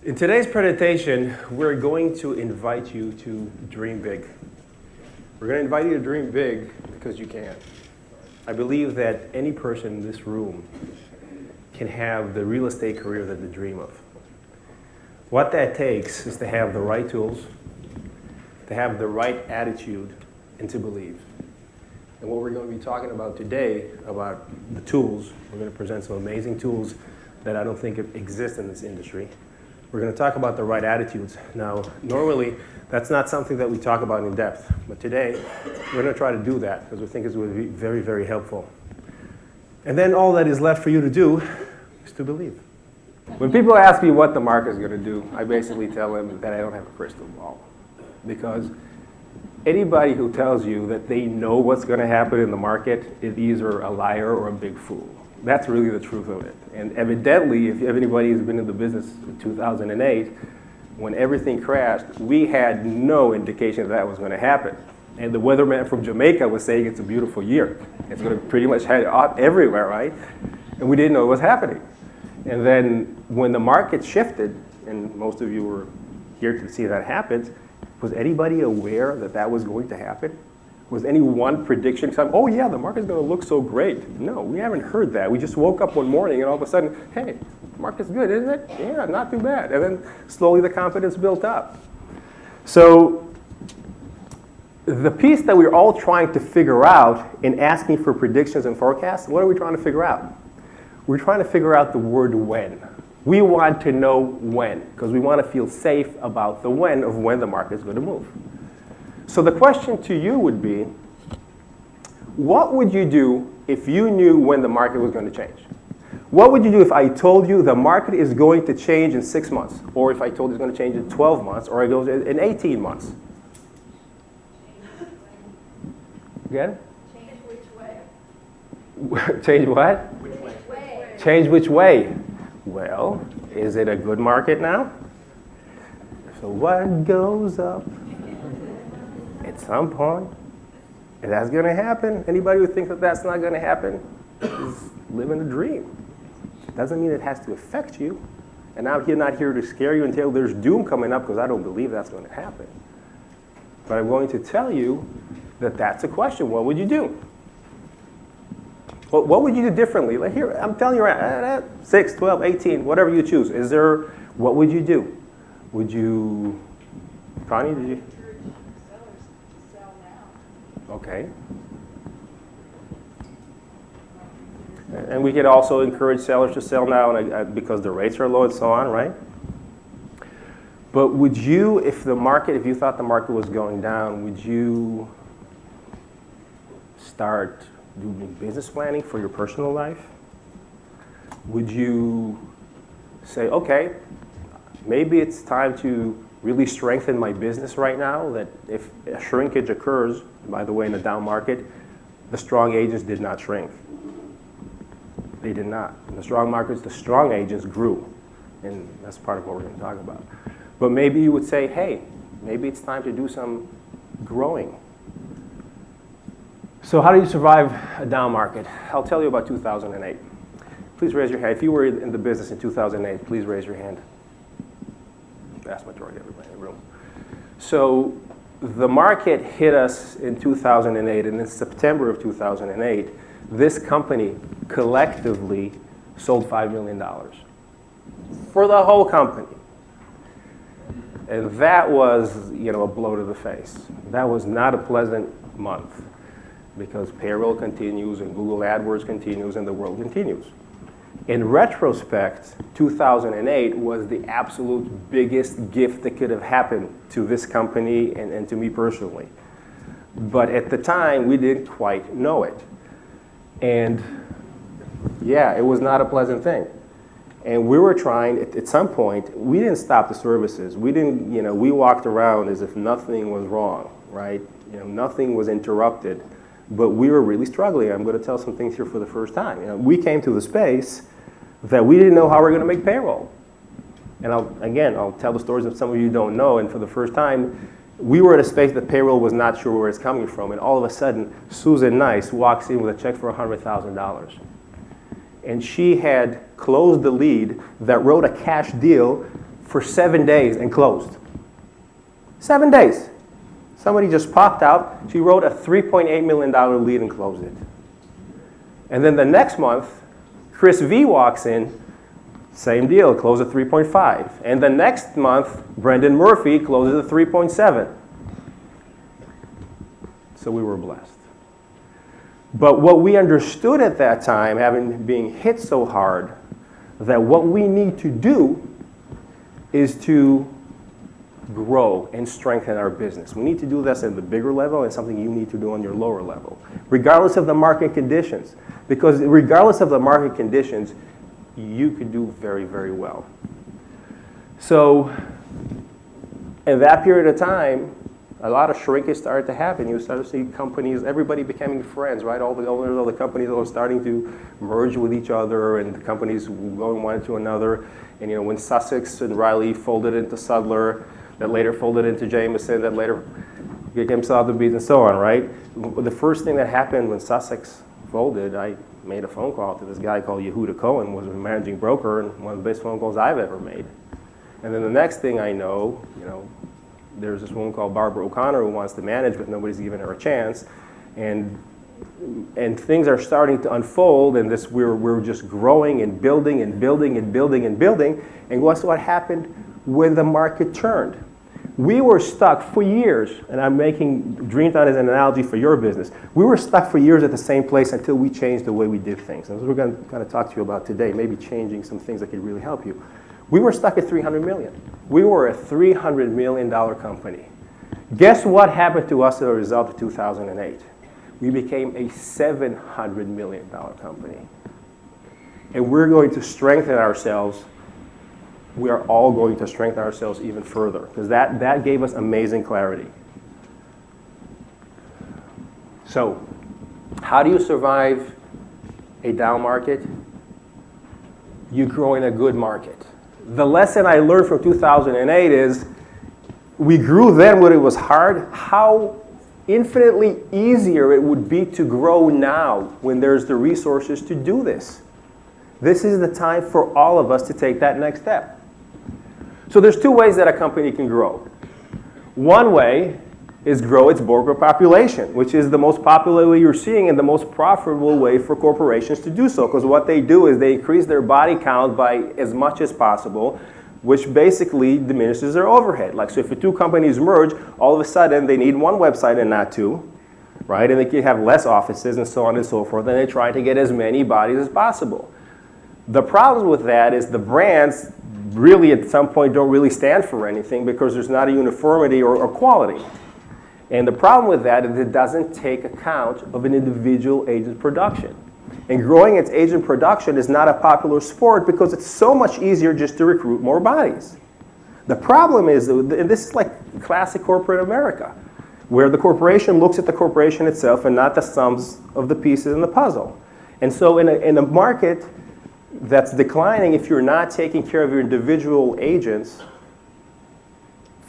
In today's presentation, we're going to invite you to dream big. We're going to invite you to dream big because you can. I believe that any person in this room can have the real estate career that they dream of. What that takes is to have the right tools, to have the right attitude, and to believe. And what we're going to be talking about today, about the tools, we're going to present some amazing tools that I don't think exist in this industry. We're going to talk about the right attitudes. Now, normally, that's not something that we talk about in depth. But today, we're going to try to do that because we think it's going to be very, very helpful. And then all that is left for you to do is to believe. When people ask me what the market is going to do, I basically tell them that I don't have a crystal ball. Because anybody who tells you that they know what's going to happen in the market is either a liar or a big fool. That's really the truth of it. And evidently, if anybody who's been in the business in 2008, when everything crashed, we had no indication that was going to happen. And the weatherman from Jamaica was saying it's a beautiful year. It's going to pretty much head out everywhere, right? And we didn't know what was happening. And then when the market shifted, and most of you were here to see that happen, was anybody aware that that was going to happen? Was any one prediction, oh yeah, the market's going to look so great? No, we haven't heard that. We just woke up one morning and all of a sudden, hey, the market's good, isn't it? Yeah, not too bad. And then slowly the confidence built up. So the piece that we're all trying to figure out in asking for predictions and forecasts, what are we trying to figure out? We're trying to figure out the word when. We want to know when, because we want to feel safe about the when of when the market is going to move. So the question to you would be, what would you do if you knew when the market was going to change? What would you do if I told you the market is going to change in 6 months? Or if I told you it's going to change in 12 months, or it goes in 18 months? Again? Change which way? Change what? Which way? Change which way? Well, is it a good market now? So what goes up at some point, and that's going to happen. Anybody who thinks that that's not going to happen is living a dream. Doesn't mean it has to affect you. And I'm not here to scare you and tell you there's doom coming up, because I don't believe that's going to happen. But I'm going to tell you that that's a question. What would you do? What would you do differently? Like here, I'm telling you, 6, 12, 18, whatever you choose. What would you do? Would you, Connie, did you? Okay. And we could also encourage sellers to sell now because the rates are low and so on, right? But would you, if you thought the market was going down, would you start doing business planning for your personal life? Would you say, okay, maybe it's time to really strengthen my business right now, that if a shrinkage occurs, by the way, in the down market, the strong agents did not shrink. They did not. In the strong markets, the strong agents grew. And that's part of what we're going to talk about. But maybe you would say, hey, maybe it's time to do some growing. So how do you survive a down market? I'll tell you about 2008. Please raise your hand. If you were in the business in 2008, please raise your hand. Vast majority of everybody in the room. So the market hit us in 2008, and in September of 2008, this company collectively sold $5 million for the whole company. And that was, a blow to the face. That was not a pleasant month, because payroll continues and Google AdWords continues and the world continues. In retrospect, 2008 was the absolute biggest gift that could have happened to this company and to me personally. But at the time, we didn't quite know it. And yeah, it was not a pleasant thing. And we were trying, at some point, we didn't stop the services. We didn't, we walked around as if nothing was wrong, right? Nothing was interrupted. But we were really struggling. I'm going to tell some things here for the first time. We came to the space that we didn't know how we were going to make payroll. And I'll tell the stories that some of you don't know. And for the first time, we were at a space that payroll was not sure where it's coming from. And all of a sudden, Susan Nice walks in with a check for $100,000. And she had closed the lead that wrote a cash deal for 7 days and closed. 7 days. Somebody just popped out. She wrote a $3.8 million lead and closed it. And then the next month, Chris V walks in, same deal, closed at 3.5. And the next month, Brendan Murphy closes at 3.7. So we were blessed. But what we understood at that time, being hit so hard, that what we need to do is to grow and strengthen our business. We need to do this at the bigger level and something you need to do on your lower level, regardless of the market conditions. Because regardless of the market conditions, you could do very, very well. So in that period of time, a lot of shrinkage started to happen. You started to see companies, everybody becoming friends, right? All the owners of the companies were starting to merge with each other, and the companies going one to another. And when Sussex and Riley folded into Sudler, that later folded into Jameson, that later became Sotheby's, and so on, right? The first thing that happened when Sussex folded, I made a phone call to this guy called Yehuda Cohen, was a managing broker, and one of the best phone calls I've ever made. And then the next thing I know, there's this woman called Barbara O'Connor who wants to manage, but nobody's giving her a chance. And things are starting to unfold, and we're just growing and building and building and building and building. And guess what happened when the market turned? We were stuck for years, and I'm making Dreamtown as an analogy for your business. We were stuck for years at the same place until we changed the way we did things. And that's what we're going to kind of talk to you about today, maybe changing some things that could really help you. We were stuck at $300 million. We were a $300 million company. Guess what happened to us as a result of 2008? We became a $700 million company. And we're going to strengthen ourselves. We are all going to strengthen ourselves even further, because that gave us amazing clarity. So, how do you survive a down market? You grow in a good market. The lesson I learned from 2008 is we grew then when it was hard. How infinitely easier it would be to grow now when there's the resources to do this. This is the time for all of us to take that next step. So there's two ways that a company can grow. One way is grow its broker population, which is the most popular way you're seeing and the most profitable way for corporations to do so, because what they do is they increase their body count by as much as possible, which basically diminishes their overhead. Like, so if the two companies merge, all of a sudden they need one website and not two, right? And they can have less offices and so on and so forth, and they try to get as many bodies as possible. The problem with that is the brands really at some point don't really stand for anything because there's not a uniformity or quality. And the problem with that is it doesn't take account of an individual agent's production. And growing its agent production is not a popular sport because it's so much easier just to recruit more bodies. The problem is, and this is like classic corporate America, where the corporation looks at the corporation itself and not the sums of the pieces in the puzzle. And so in a market that's declining, if you're not taking care of your individual agents,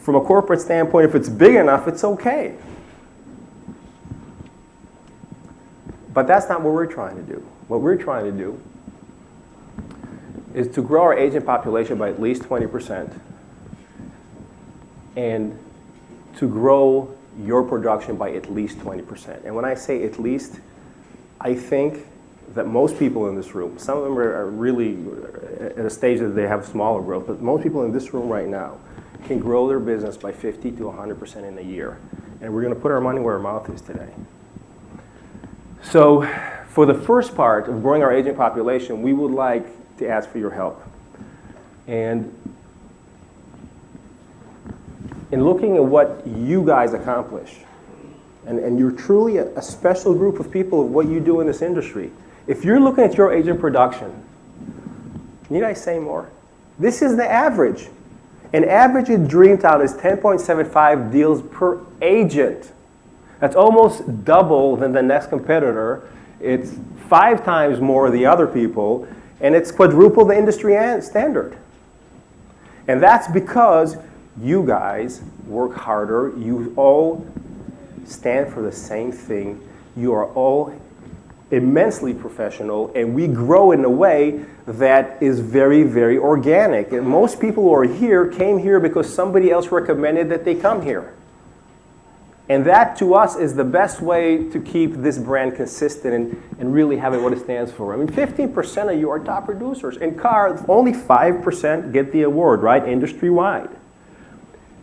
from a corporate standpoint, if it's big enough, it's okay. But that's not what we're trying to do. What we're trying to do is to grow our agent population by at least 20% and to grow your production by at least 20%. And when I say at least, I think that most people in this room, some of them are really at a stage that they have smaller growth, but most people in this room right now can grow their business by 50 to 100% in a year. And we're going to put our money where our mouth is today. So for the first part of growing our agent population, we would like to ask for your help. And in looking at what you guys accomplish, and you're truly a special group of people of what you do in this industry. If you're looking at your agent production, need I say more? This is the average. An average in Dreamtown is 10.75 deals per agent. That's almost double than the next competitor. It's 5 times more the other people, and it's quadruple the industry standard. And that's because you guys work harder. You all stand for the same thing. You are all immensely professional, and we grow in a way that is very, very organic. And most people who are here came here because somebody else recommended that they come here. And that, to us, is the best way to keep this brand consistent and really have it what it stands for. I mean, 15% of you are top producers. In car, only 5% get the award, right, industry-wide.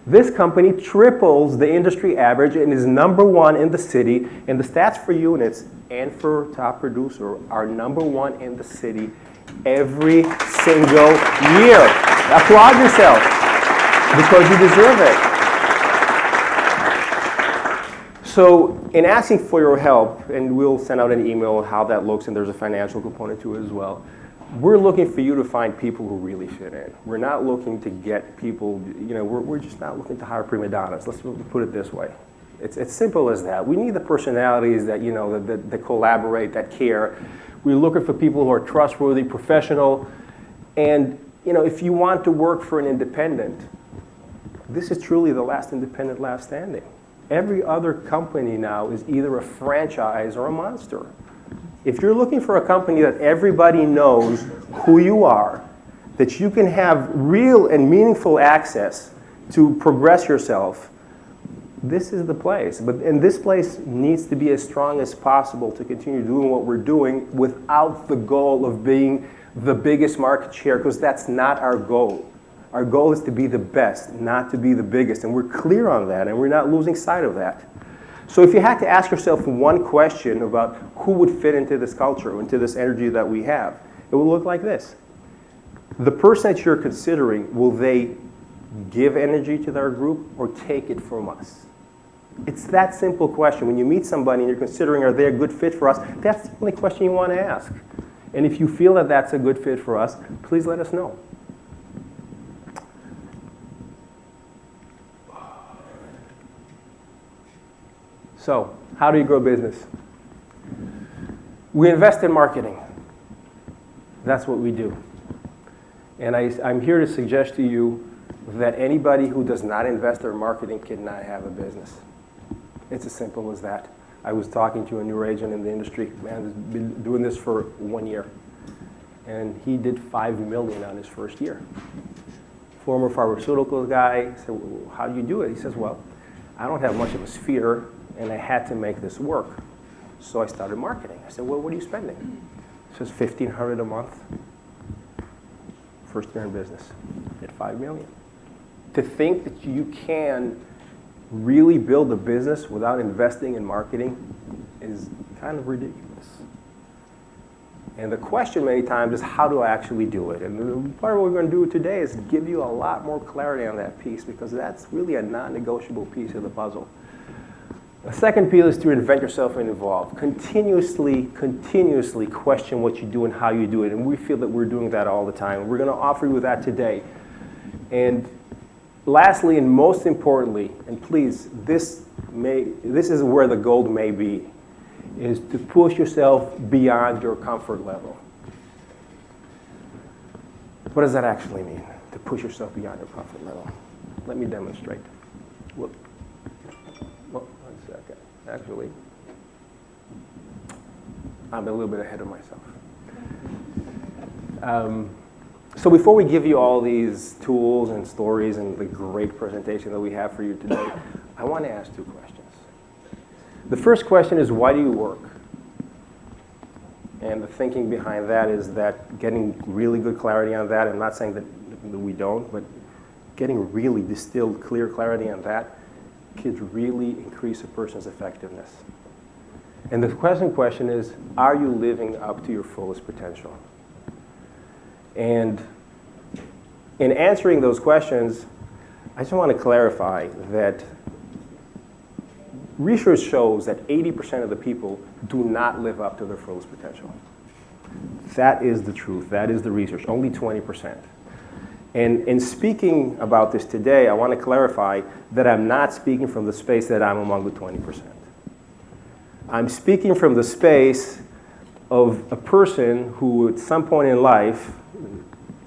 This company triples the industry average and is number one in the city. And the stats for units and for top producer are number one in the city every single year. Applaud yourself because you deserve it. So in asking for your help, and we'll send out an email on how that looks, and there's a financial component to it as well, we're looking for you to find people who really fit in. We're not looking to get people, we're just not looking to hire prima donnas. Let's put it this way. It's simple as that. We need the personalities that, that collaborate, that care. We're looking for people who are trustworthy, professional, and, if you want to work for an independent, this is truly the last independent left standing. Every other company now is either a franchise or a monster. If you're looking for a company that everybody knows who you are, that you can have real and meaningful access to progress yourself, this is the place. And this place needs to be as strong as possible to continue doing what we're doing without the goal of being the biggest market share, because that's not our goal. Our goal is to be the best, not to be the biggest. And we're clear on that, and we're not losing sight of that. So if you had to ask yourself one question about who would fit into this culture, into this energy that we have, it would look like this. The person that you're considering, will they give energy to their group or take it from us? It's that simple question. When you meet somebody and you're considering, are they a good fit for us, that's the only question you want to ask. And if you feel that that's a good fit for us, please let us know. So, how do you grow business? We invest in marketing. That's what we do. And I'm here to suggest to you that anybody who does not invest in marketing cannot have a business. It's as simple as that. I was talking to a new agent in the industry, man who's been doing this for 1 year. And he did $5 million on his first year. Former pharmaceutical guy. I said, well, how do you do it? He says, well, I don't have much of a sphere, and I had to make this work. So I started marketing. I said, well, what are you spending? He says, $1,500 a month. First year in business. Hit $5 million. To think that you can really build a business without investing in marketing is kind of ridiculous. And the question many times is, how do I actually do it? And part of what we're going to do today is give you a lot more clarity on that piece, because that's really a non-negotiable piece of the puzzle. The second piece is to invent yourself and evolve. Continuously question what you do and how you do it. And we feel that we're doing that all the time. We're going to offer you that today. And lastly, and most importantly, and please, this is where the gold may be, is to push yourself beyond your comfort level. What does that actually mean, to push yourself beyond your comfort level? Let me demonstrate. Well, 1 second. Actually, I'm a little bit ahead of myself. So before we give you all these tools and stories and the great presentation that we have for you today, I want to ask 2 questions. The first question is, why do you work? And the thinking behind that is that getting really good clarity on that, I'm not saying that we don't, but getting really distilled, clear clarity on that could really increase a person's effectiveness. And the question is, are you living up to your fullest potential? And in answering those questions, I just want to clarify that research shows that 80% of the people do not live up to their fullest potential. That is the truth. That is the research. Only 20%. And in speaking about this today, I want to clarify that I'm not speaking from the space that I'm among the 20%. I'm speaking from the space of a person who at some point in life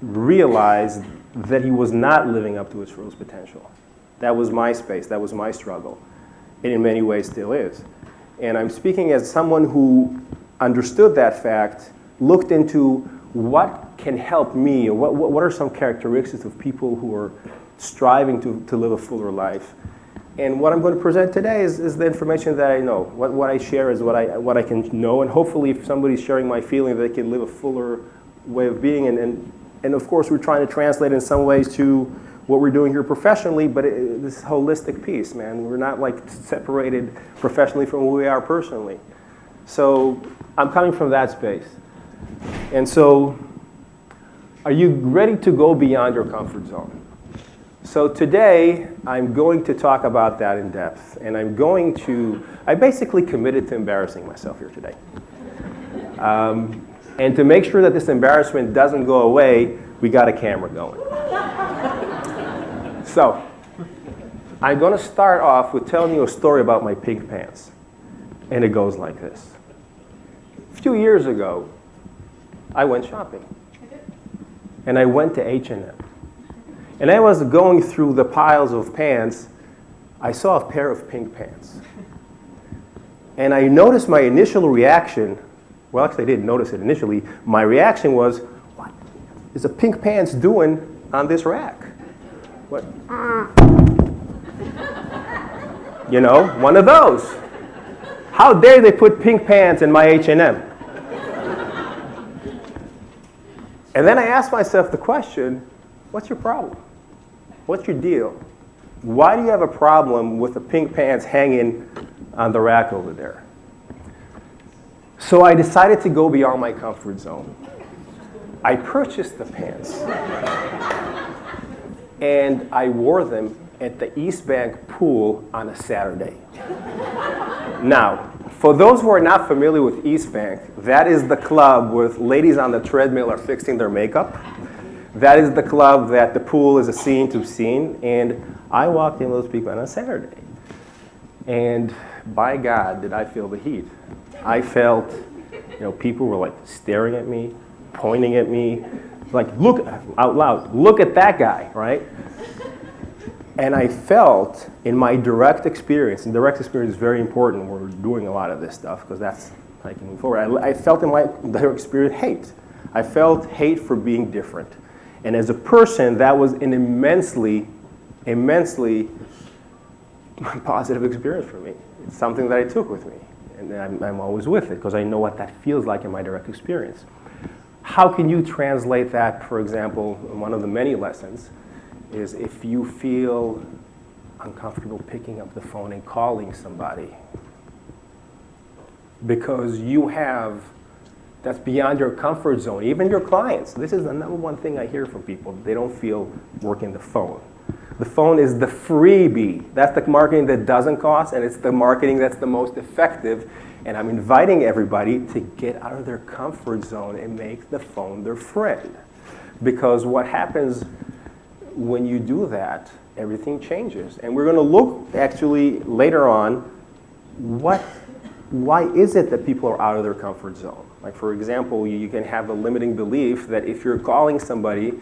realized that he was not living up to his fullest potential. That was my space. That was my struggle. And in many ways still is. And I'm speaking as someone who understood that fact, looked into what can help me, or what are some characteristics of people who are striving to live a fuller life. And what I'm going to present today is the information that I know. What I share is what I can know, and hopefully if somebody's sharing my feeling, they can live a fuller way of being. And of course, we're trying to translate in some ways to what we're doing here professionally, but this holistic piece, man. We're not like separated professionally from who we are personally. So I'm coming from that space. And so, are you ready to go beyond your comfort zone? So today, I'm going to talk about that in depth, and I basically committed to embarrassing myself here today. And to make sure that this embarrassment doesn't go away, we got a camera going. So, I'm going to start off with telling you a story about my pink pants, and it goes like this. A few years ago, I went shopping, and I went to H&M. And I was going through the piles of pants, I saw a pair of pink pants. And I noticed my initial reaction, well, actually I didn't notice it initially, my reaction was, what is a pink pants doing on this rack? What? You know, one of those. How dare they put pink pants in my H&M? And then I asked myself the question, what's your problem? What's your deal? Why do you have a problem with the pink pants hanging on the rack over there? So I decided to go beyond my comfort zone. I purchased the pants. And I wore them at the East Bank pool on a Saturday. Now, for those who are not familiar with East Bank, that is the club where ladies on the treadmill are fixing their makeup. That is the club that the pool is a scene to scene, and I walked in with those people on a Saturday. And by God, did I feel the heat. I felt, people were like staring at me, pointing at me, like, look, out loud, look at that guy, right? And I felt in my direct experience, and direct experience is very important when we're doing a lot of this stuff, because that's how I can move forward. I felt in my direct experience hate. I felt hate for being different. And as a person, that was an immensely positive experience for me. It's something that I took with me. And I'm always with it because I know what that feels like in my direct experience. How can you translate that, for example, one of the many lessons is if you feel uncomfortable picking up the phone and calling somebody because that's beyond your comfort zone. Even your clients. This is the number one thing I hear from people. They don't feel working the phone. The phone is the freebie. That's the marketing that doesn't cost, and it's the marketing that's the most effective. And I'm inviting everybody to get out of their comfort zone and make the phone their friend. Because what happens when you do that, everything changes. And we're going to look actually later on why is it that people are out of their comfort zone? Like, for example, you can have a limiting belief that if you're calling somebody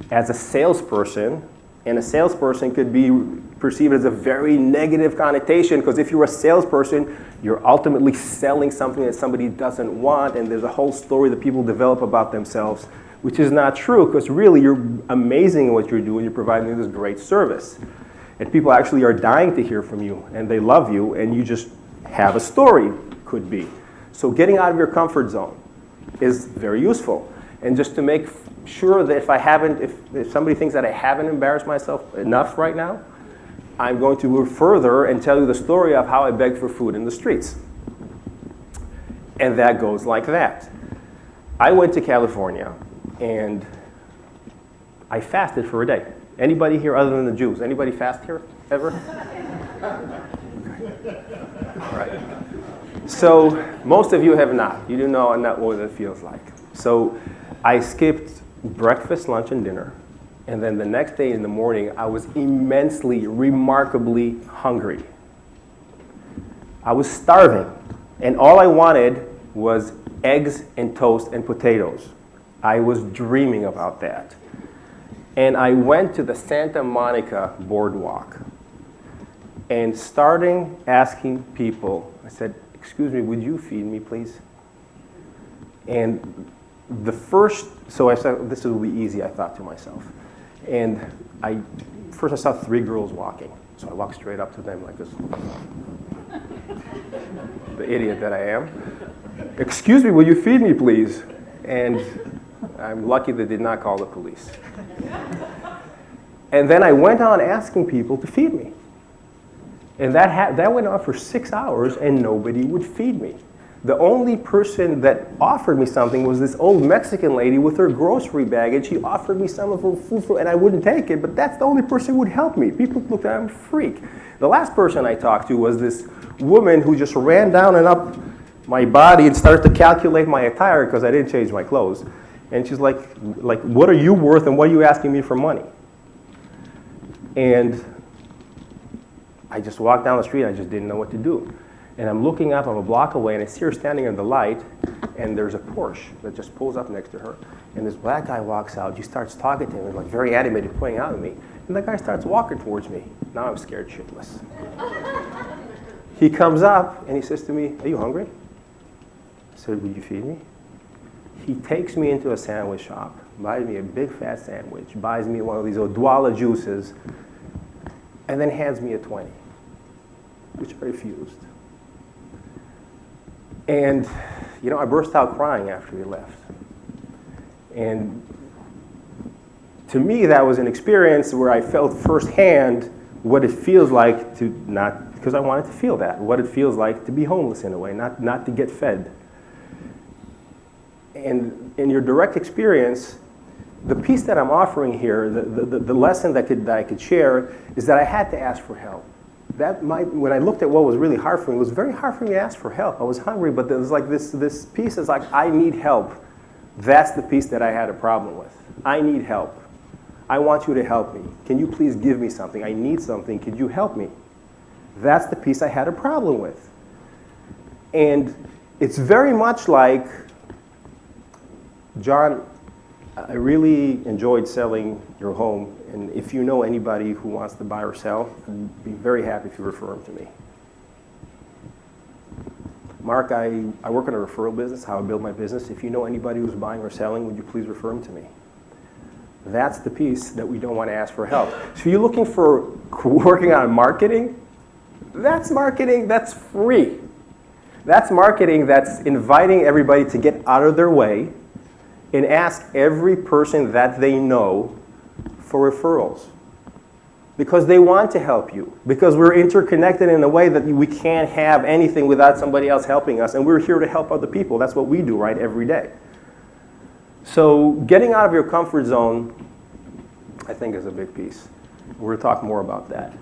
as a salesperson, and a salesperson could be perceived as a very negative connotation, because if you're a salesperson, you're ultimately selling something that somebody doesn't want, and there's a whole story that people develop about themselves, which is not true, because really you're amazing at what you're doing, you're providing this great service. And people actually are dying to hear from you, and they love you, and you just have a story, could be. So getting out of your comfort zone is very useful. And just to make sure that if somebody thinks that I haven't embarrassed myself enough right now, I'm going to move further and tell you the story of how I begged for food in the streets. And that goes like that. I went to California and I fasted for a day. Anybody here other than the Jews? Anybody fast here ever? All right. So most of you have not. You do know not what it feels like. So I skipped breakfast, lunch, and dinner. And then the next day in the morning, I was immensely, remarkably hungry. I was starving. And all I wanted was eggs and toast and potatoes. I was dreaming about that. And I went to the Santa Monica boardwalk. And starting asking people, I said, "Excuse me, would you feed me, please?" And so I said, this will be easy, I thought to myself. And first I saw 3 girls walking. So I walked straight up to them like this. The idiot that I am. Excuse me, will you feed me, please? And I'm lucky they did not call the police. And then I went on asking people to feed me. And that went on for 6 hours, and nobody would feed me. The only person that offered me something was this old Mexican lady with her grocery bag, and she offered me some of her food, and I wouldn't take it, but that's the only person who would help me. People looked at me, I'm a freak. The last person I talked to was this woman who just ran down and up my body and started to calculate my attire because I didn't change my clothes. And she's like, what are you worth, and what are you asking me for money? And I just walked down the street, I just didn't know what to do. And I'm looking up, I'm a block away, and I see her standing in the light, and there's a Porsche that just pulls up next to her. And this black guy walks out, she starts talking to him, like very animated, pointing out at me. And the guy starts walking towards me. Now I'm scared shitless. He comes up, and he says to me, are you hungry? I said, would you feed me? He takes me into a sandwich shop, buys me a big fat sandwich, buys me one of these Odwalla juices, and then hands me a 20, which I refused. And, I burst out crying after he left. And to me, that was an experience where I felt firsthand what it feels like to not, because I wanted to feel that, what it feels like to be homeless in a way, not to get fed. And in your direct experience, the piece that I'm offering here, the lesson that I could share is that I had to ask for help. When I looked at what was really hard for me, it was very hard for me to ask for help. I was hungry, but there was like this piece is like, I need help. That's the piece that I had a problem with. I need help. I want you to help me. Can you please give me something? I need something. Could you help me? That's the piece I had a problem with. And it's very much like, John, I really enjoyed selling your home, and if you know anybody who wants to buy or sell, I'd be very happy if you refer them to me. Mark, I work in a referral business, how I build my business. If you know anybody who's buying or selling, would you please refer them to me? That's the piece that we don't want to ask for help. So if you're looking for working on marketing that's free. That's marketing that's inviting everybody to get out of their way and ask every person that they know for referrals. Because they want to help you. Because we're interconnected in a way that we can't have anything without somebody else helping us. And we're here to help other people. That's what we do, right, every day. So getting out of your comfort zone, I think, is a big piece. We're going to talk more about that.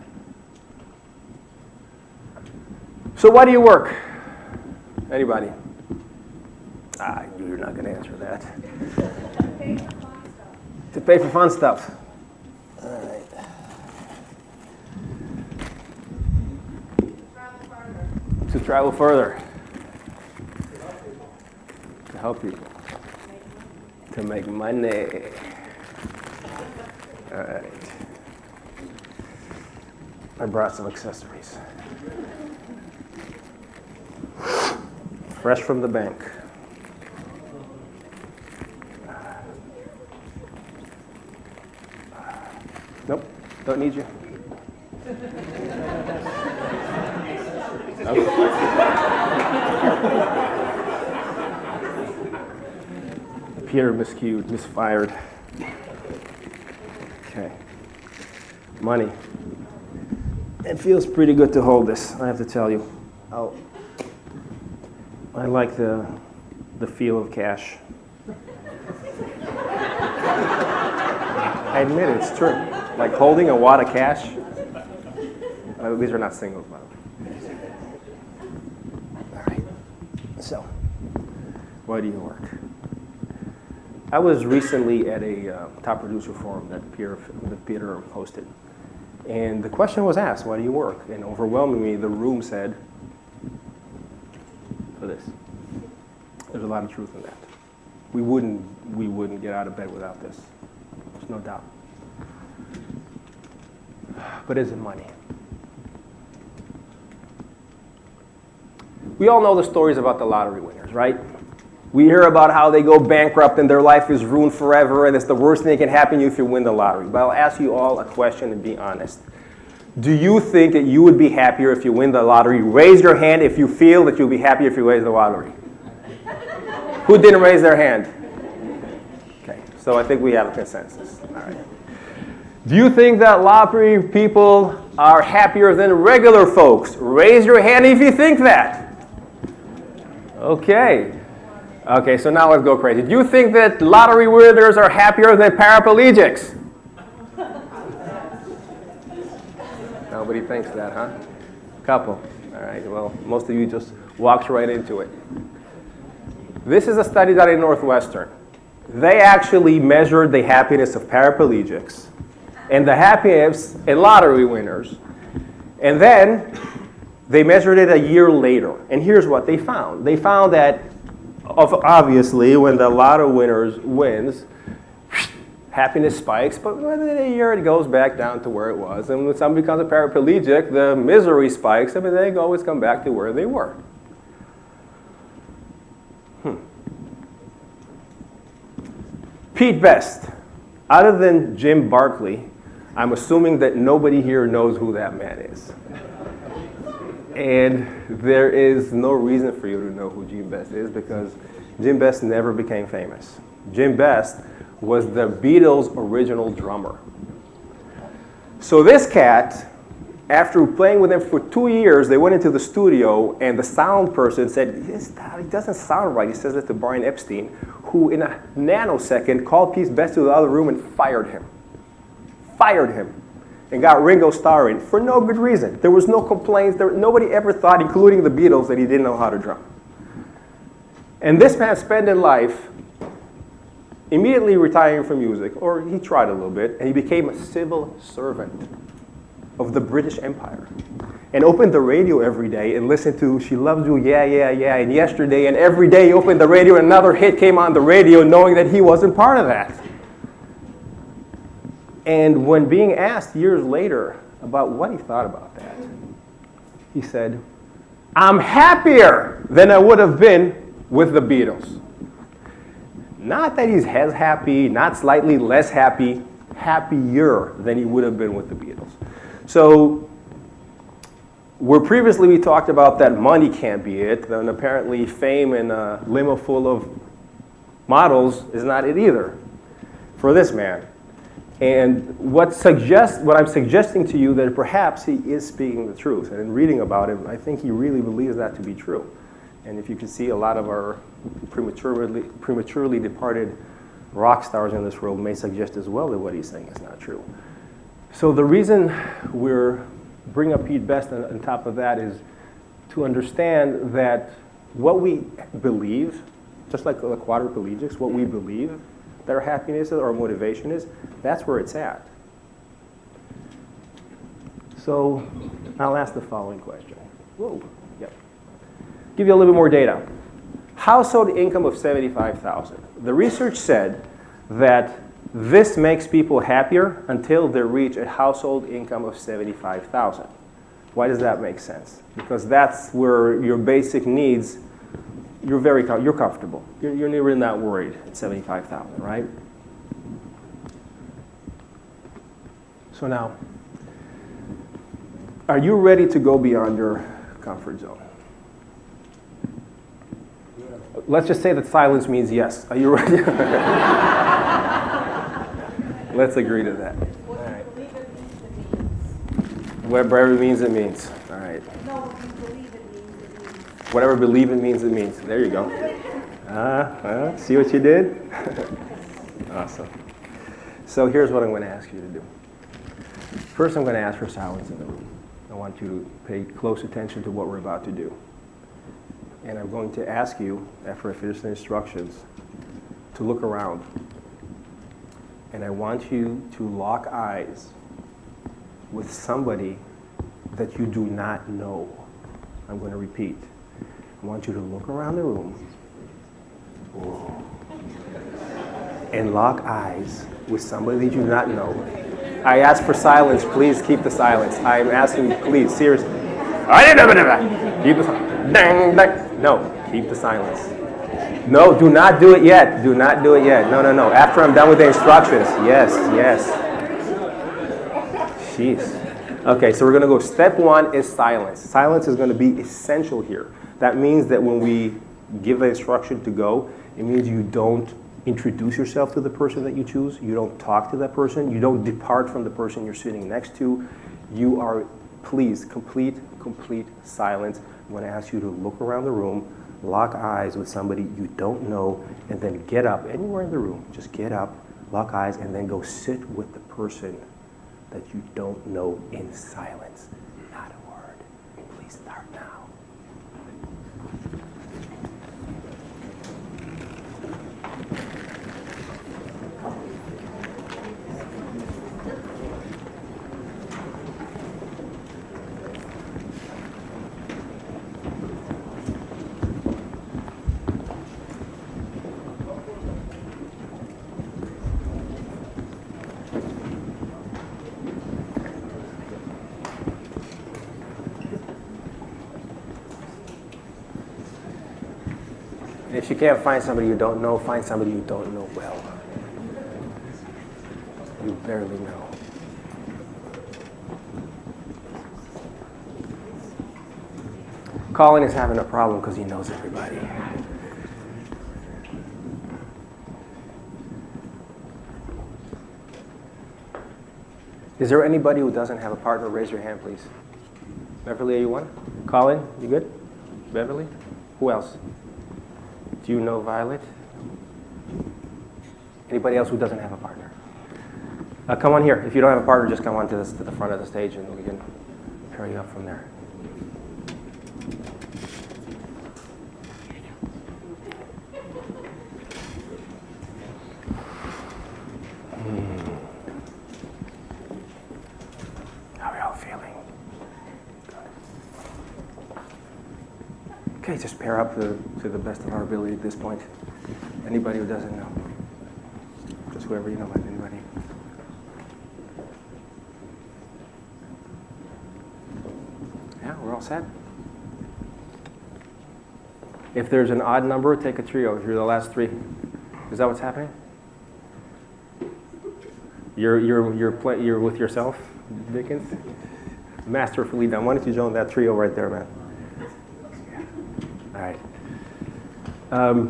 So why do you work? Anybody? I knew you're not going to answer that. To pay for fun stuff. All right. To travel further. To help people. To make money. All right. I brought some accessories. Fresh from the bank. Nope, don't need you. Okay. Peter miscued, misfired. Okay. Money. It feels pretty good to hold this, I have to tell you. I like the feel of cash. I admit it, it's true. Like holding a wad of cash. These are not singles, by the way. All right. So, why do you work? I was recently at a top producer forum that Peter hosted. And the question was asked, why do you work? And overwhelmingly, the room said, for this. There's a lot of truth in that. We wouldn't get out of bed without this. There's no doubt. But is it money? We all know the stories about the lottery winners, right? We hear about how they go bankrupt and their life is ruined forever and it's the worst thing that can happen to you if you win the lottery. But I'll ask you all a question and be honest. Do you think that you would be happier if you win the lottery? Raise your hand if you feel that you'll be happier if you raise the lottery. Who didn't raise their hand? Okay, so I think we have a consensus. All right. Do you think that lottery people are happier than regular folks? Raise your hand if you think that. Okay. Okay, so now let's go crazy. Do you think that lottery winners are happier than paraplegics? Nobody thinks that, huh? Couple. All right, well, most of you just walked right into it. This is a study done in Northwestern. They actually measured the happiness of paraplegics and the happiness in lottery winners. And then they measured it a year later. And here's what they found. They found that obviously when the lotto winners wins, happiness spikes, but within a year it goes back down to where it was. And when somebody becomes a paraplegic, the misery spikes, and they always come back to where they were. Pete Best. Other than Jim Barkley, I'm assuming that nobody here knows who that man is. And there is no reason for you to know who Jim Best is because Jim Best never became famous. Jim Best was the Beatles' original drummer. So this cat, after playing with him for 2 years, they went into the studio and the sound person said, it doesn't sound right. He says it to Brian Epstein, who in a nanosecond called Pete Best to the other room and fired him. Fired him. And got Ringo Starr in for no good reason. There was no complaints. Nobody ever thought, including the Beatles, that he didn't know how to drum. And this man spent his life immediately retiring from music, or he tried a little bit, and he became a civil servant of the British Empire. And opened the radio every day and listened to She Loves You, Yeah, Yeah, Yeah, and Yesterday, and every day he opened the radio and another hit came on the radio knowing that he wasn't part of that. And when being asked years later about what he thought about that, he said, I'm happier than I would have been with the Beatles. Not that he's as happy, not slightly less happy, happier than he would have been with the Beatles. So, where previously we talked about that money can't be it, then apparently fame and a limo full of models is not it either for this man. And what I'm suggesting to you that perhaps he is speaking the truth. And in reading about him, I think he really believes that to be true. And if you can see, a lot of our prematurely departed rock stars in this world may suggest as well that what he's saying is not true. So the reason we're bringing up Pete Best on top of that is to understand that what we believe, just like the quadriplegics, what we believe that our happiness is, our motivation is, that's where it's at. So I'll ask the following question. Whoa, yep. Give you a little bit more data. Household income of $75,000. The research said that this makes people happier until they reach a household income of $75,000. Why does that make sense? Because that's where your basic needs, you're comfortable. You're really not worried at $75,000, right? So now, are you ready to go beyond your comfort zone? Let's just say that silence means yes. Are you ready? Let's agree to that. What you believe it means it means. Whatever it means, it means. All right. No, what you believe it means it means. Whatever believe it means, it means. There you go. See what you did? Awesome. So here's what I'm going to ask you to do. First, I'm going to ask for silence in the room. I want you to pay close attention to what we're about to do. And I'm going to ask you, after I finish the instructions, to look around. And I want you to lock eyes with somebody that you do not know. I'm going to repeat. I want you to look around the room. Whoa. And lock eyes with somebody that you do not know. I ask for silence. Please keep the silence. I'm asking you, please, seriously. Keep the silence. No, keep the silence. No, do not do it yet. Do not do it yet. No, no, no. After I'm done with the instructions. Yes, yes. Jeez. Okay, so we're going to go. Step one is silence. Silence is going to be essential here. That means that when we give the instruction to go, it means you don't introduce yourself to the person that you choose. You don't talk to that person. You don't depart from the person you're sitting next to. You are, please, complete silence. I'm going to ask you to look around the room, lock eyes with somebody you don't know, and then get up anywhere in the room. Just get up, lock eyes, and then go sit with the person that you don't know in silence. Not a word. Please start now. If you can't find somebody you don't know, find somebody you don't know well. You barely know. Colin is having a problem because he knows everybody. Is there anybody who doesn't have a partner? Raise your hand, please. Beverly, are you one? Colin, you good? Beverly? Who else? Do you know Violet? Anybody else who doesn't have a partner? Come on here. If you don't have a partner, just come on to the front of the stage and we can pair you up from there. How are you all feeling? Okay, just pair up to the best of our ability at this point. Anybody who doesn't know. Just whoever you know, like anybody. Yeah, we're all set. If there's an odd number, take a trio. If you're the last three. Is that what's happening? You're with yourself, Dickens? Masterfully done. Why don't you join that trio right there, man? All right.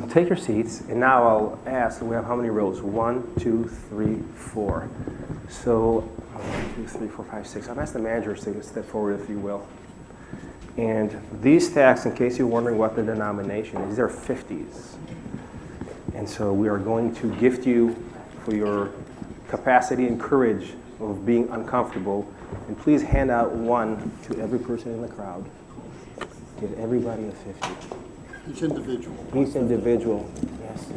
Take your seats, and now I'll ask, we have how many rows? 1, 2, 3, 4. So, 1, 2, 3, 4, 5, 6. I'll ask the managers to step forward, if you will. And these stacks, in case you're wondering what the denomination is, these are 50s. And so we are going to gift you for your capacity and courage of being uncomfortable. And please hand out one to every person in the crowd. Give everybody a 50. Each individual. Each individual, yes.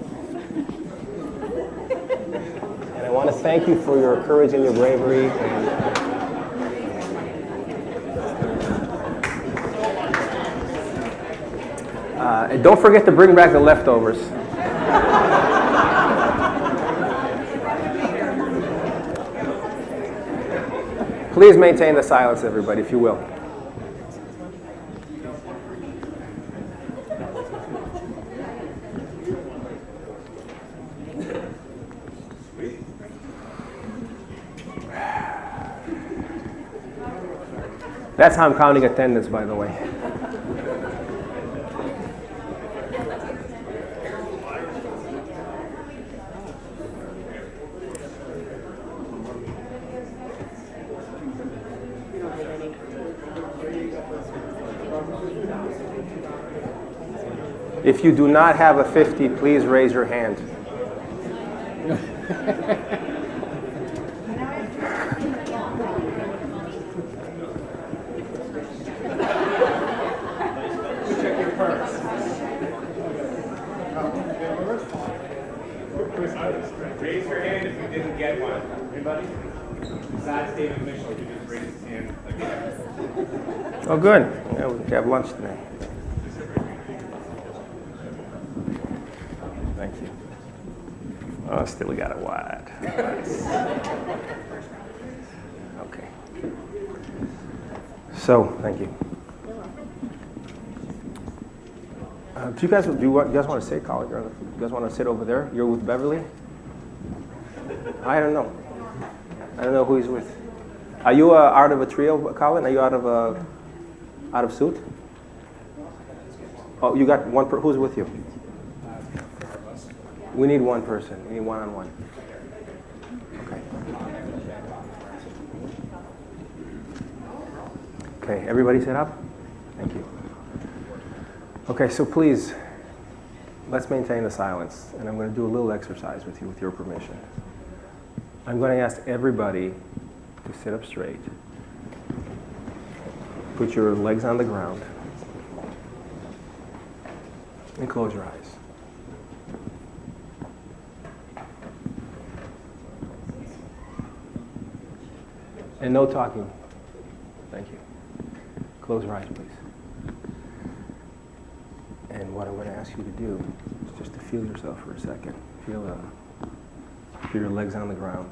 And I want to thank you for your courage and your bravery. And don't forget to bring back the leftovers. Please maintain the silence, everybody, if you will. That's how I'm counting attendance, by the way. If you do not have a 50, please raise your hand. Raise your hand if you didn't get one. Anybody? Besides David Mitchell, who just raised his hand again. Oh, good. Yeah, we have lunch today. Thank you. Oh, still we got it wide. Nice. Okay. So, thank you. Do you guys want to sit, Colin? You guys want to sit over there? You're with Beverly? I don't know. I don't know who he's with. Are you out of a trio, Colin? Are you out of suit? Oh, you got one. Who's with you? We need one person. We need one-on-one. Okay. Okay, everybody sit up? Thank you. Okay, so please, let's maintain the silence, and I'm going to do a little exercise with you, with your permission. I'm going to ask everybody to sit up straight. Put your legs on the ground, and close your eyes. And no talking. Thank you. Close your eyes, please. And what I'm going to ask you to do is just to feel yourself for a second. Feel your legs on the ground.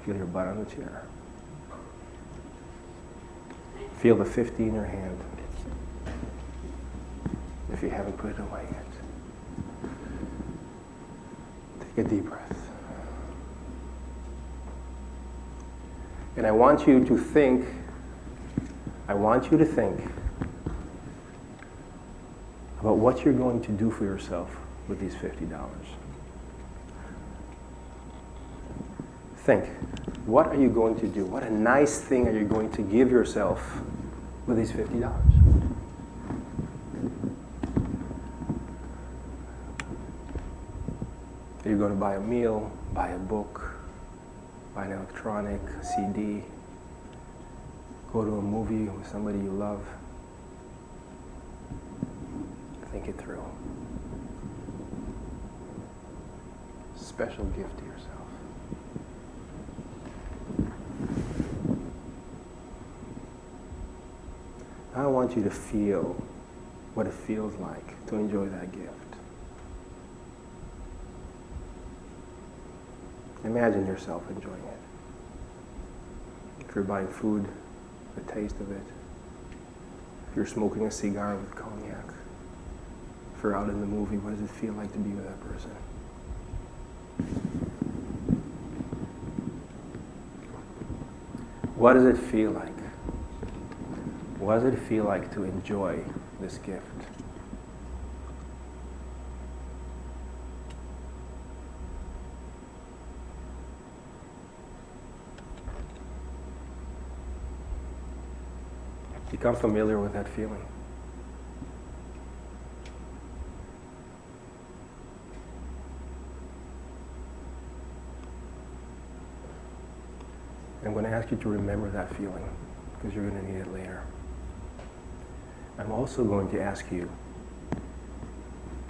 Feel your butt on the chair. Feel the 50 in your hand, if you haven't put it away yet. Take a deep breath. And I want you to think about what you're going to do for yourself with these $50. Think, what are you going to do? What a nice thing are you going to give yourself with these $50? Are you going to buy a meal, buy a book, buy an electronic, a CD, go to a movie with somebody you love? Think it through. Special gift to yourself. I want you to feel what it feels like to enjoy that gift. Imagine yourself enjoying it. If you're buying food, the taste of it. If you're smoking a cigar with cognac. If you're out in the movie, what does it feel like to be with that person? What does it feel like? What does it feel like to enjoy this gift? Become familiar with that feeling. I'm going to ask you to remember that feeling because you're going to need it later. I'm also going to ask you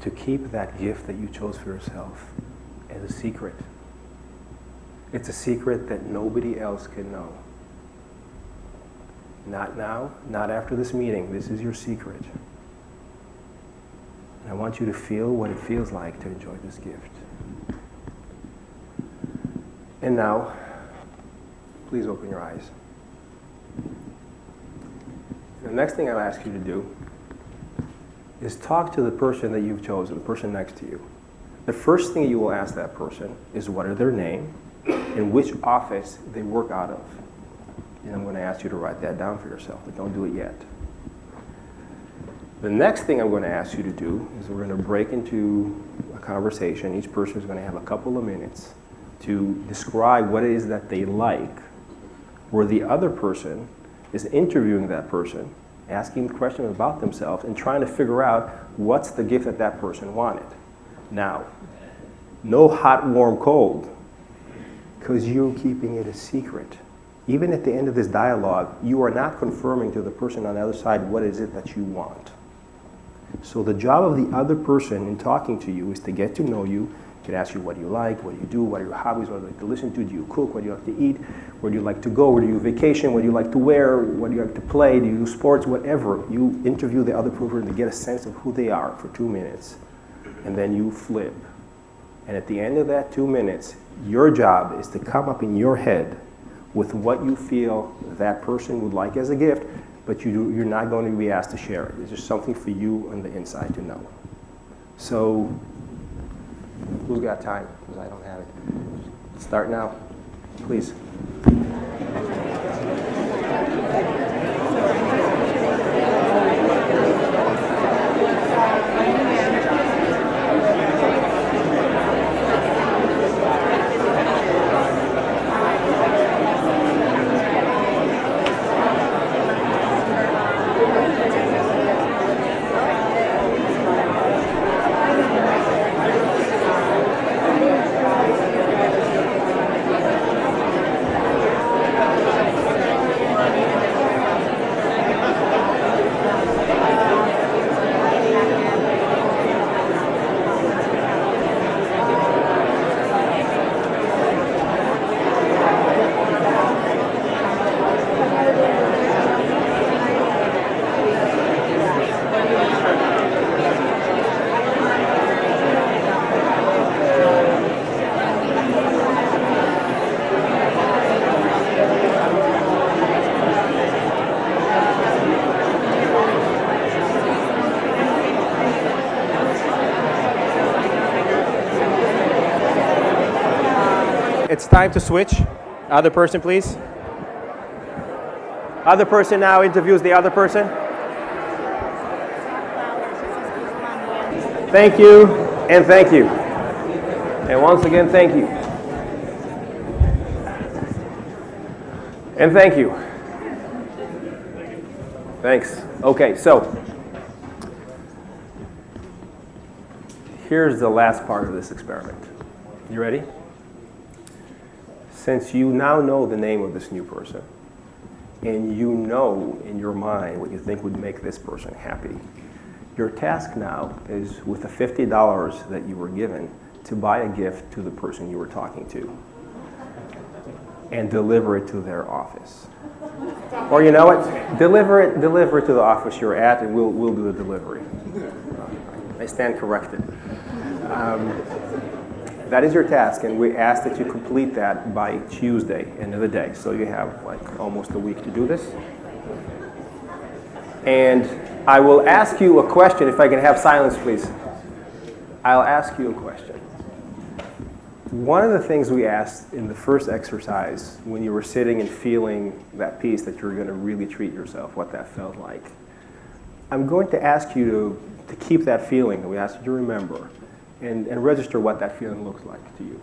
to keep that gift that you chose for yourself as a secret. It's a secret that nobody else can know. Not now, not after this meeting. This is your secret. And I want you to feel what it feels like to enjoy this gift. And now, please open your eyes. The next thing I'll ask you to do is talk to the person that you've chosen, the person next to you. The first thing you will ask that person is what are their name and which office they work out of. And I'm going to ask you to write that down for yourself, but don't do it yet. The next thing I'm going to ask you to do is we're going to break into a conversation. Each person is going to have a couple of minutes to describe what it is that they like, where the other person is interviewing that person, asking questions about themselves, and trying to figure out what's the gift that that person wanted. Now, no hot, warm, cold, because you're keeping it a secret. Even at the end of this dialogue, you are not confirming to the person on the other side what is it that you want. So the job of the other person in talking to you is to get to know you, to ask you what you like, what you do, what are your hobbies, what do you like to listen to, do you cook, what do you like to eat, where do you like to go, where do you vacation, what do you like to wear, what do you like to play, do you do sports, whatever. You interview the other person to get a sense of who they are for 2 minutes, and then you flip. And at the end of that 2 minutes, your job is to come up in your head with what you feel that person would like as a gift, but you're not going to be asked to share it. It's just something for you on the inside to know. So, who's got time? Because I don't have it. Start now, please. It's time to switch. Other person, please. Other person now interviews the other person. Thank you, and thank you. And once again, thank you. And thank you. Thanks. Okay, so here's the last part of this experiment. You ready? Since you now know the name of this new person, and you know in your mind what you think would make this person happy, your task now is, with the $50 that you were given, to buy a gift to the person you were talking to and deliver it to their office. Or you know what? Deliver it to the office you're at, and we'll do the delivery. I stand corrected. That is your task, and we ask that you complete that by Tuesday, end of the day. So you have like almost a week to do this. And I will ask you a question, if I can have silence, please. I'll ask you a question. One of the things we asked in the first exercise, when you were sitting and feeling that piece that you were going to really treat yourself, what that felt like, I'm going to ask you to keep that feeling that we asked you to remember, and register what that feeling looks like to you.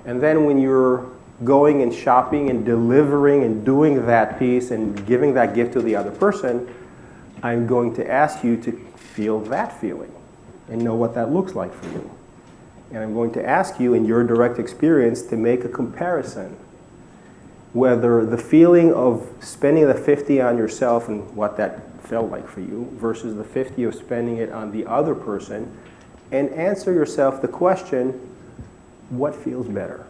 And then when you're going and shopping and delivering and doing that piece and giving that gift to the other person, I'm going to ask you to feel that feeling and know what that looks like for you. And I'm going to ask you, in your direct experience, to make a comparison, whether the feeling of spending the $50 on yourself and what that felt like for you versus the $50 of spending it on the other person, and answer yourself the question, what feels better?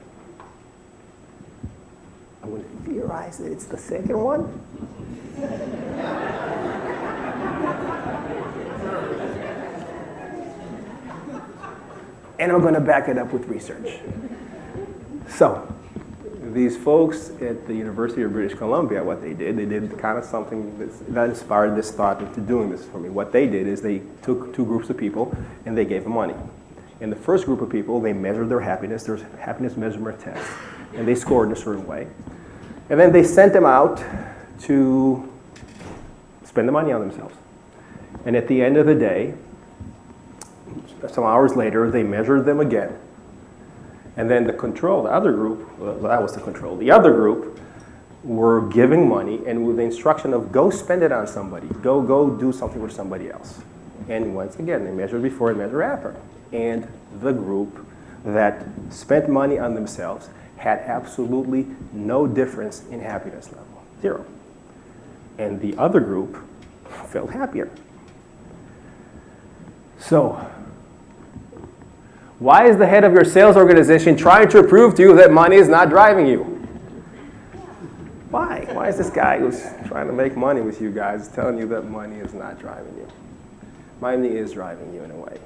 I'm going to theorize that it's the second one. And I'm going to back it up with research. So, these folks at the University of British Columbia, what they did kind of something that inspired this thought into doing this for me. What they did is they took two groups of people and they gave them money. In the first group of people, they measured their happiness. There's a happiness measurement test, and they scored in a certain way. And then they sent them out to spend the money on themselves. And at the end of the day, some hours later, they measured them again. And then the control, the other group, well, that was the control. The other group were giving money and with the instruction of go spend it on somebody. Go do something with somebody else. And once again, they measured before and measured after. And the group that spent money on themselves had absolutely no difference in happiness level, 0. And the other group felt happier. So, why is the head of your sales organization trying to prove to you that money is not driving you? Why? Why is this guy who's trying to make money with you guys telling you that money is not driving you? Money is driving you in a way.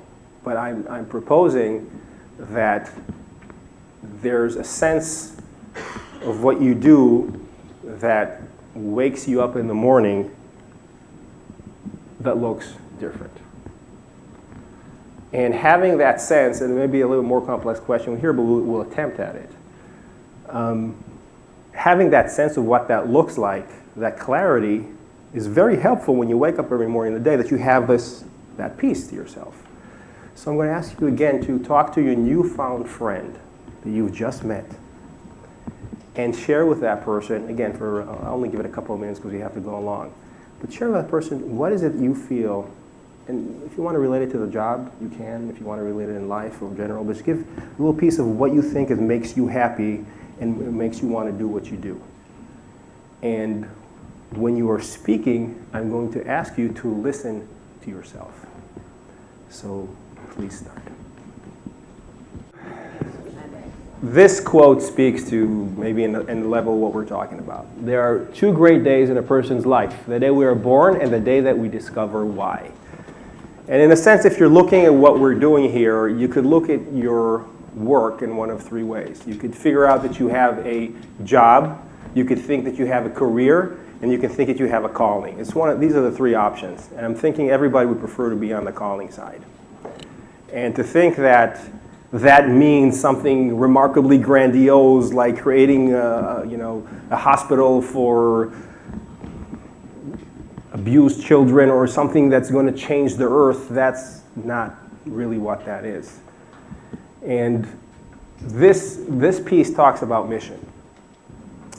But I'm proposing that there's a sense of what you do that wakes you up in the morning that looks different. And having that sense, and it may be a little more complex question here, but we'll attempt at it. Having that sense of what that looks like, that clarity, is very helpful when you wake up every morning in the day, that you have that peace to yourself. So I'm going to ask you again to talk to your newfound friend that you've just met and share with that person, again, I'll only give it a couple of minutes because you have to go along, but share with that person, what is it you feel, and if you want to relate it to the job, you can, if you want to relate it in life or general, but just give a little piece of what you think makes you happy and makes you want to do what you do. And when you are speaking, I'm going to ask you to listen to yourself. So please start. This quote speaks to maybe in the level of what we're talking about. There are two great days in a person's life: the day we are born and the day that we discover why. And in a sense, if you're looking at what we're doing here, you could look at your work in one of three ways. You could figure out that you have a job, you could think that you have a career, and you can think that you have a calling. These are the three options. And I'm thinking everybody would prefer to be on the calling side. And to think that that means something remarkably grandiose, like creating a hospital for abused children or something that's going to change the earth, that's not really what that is. And this piece talks about mission.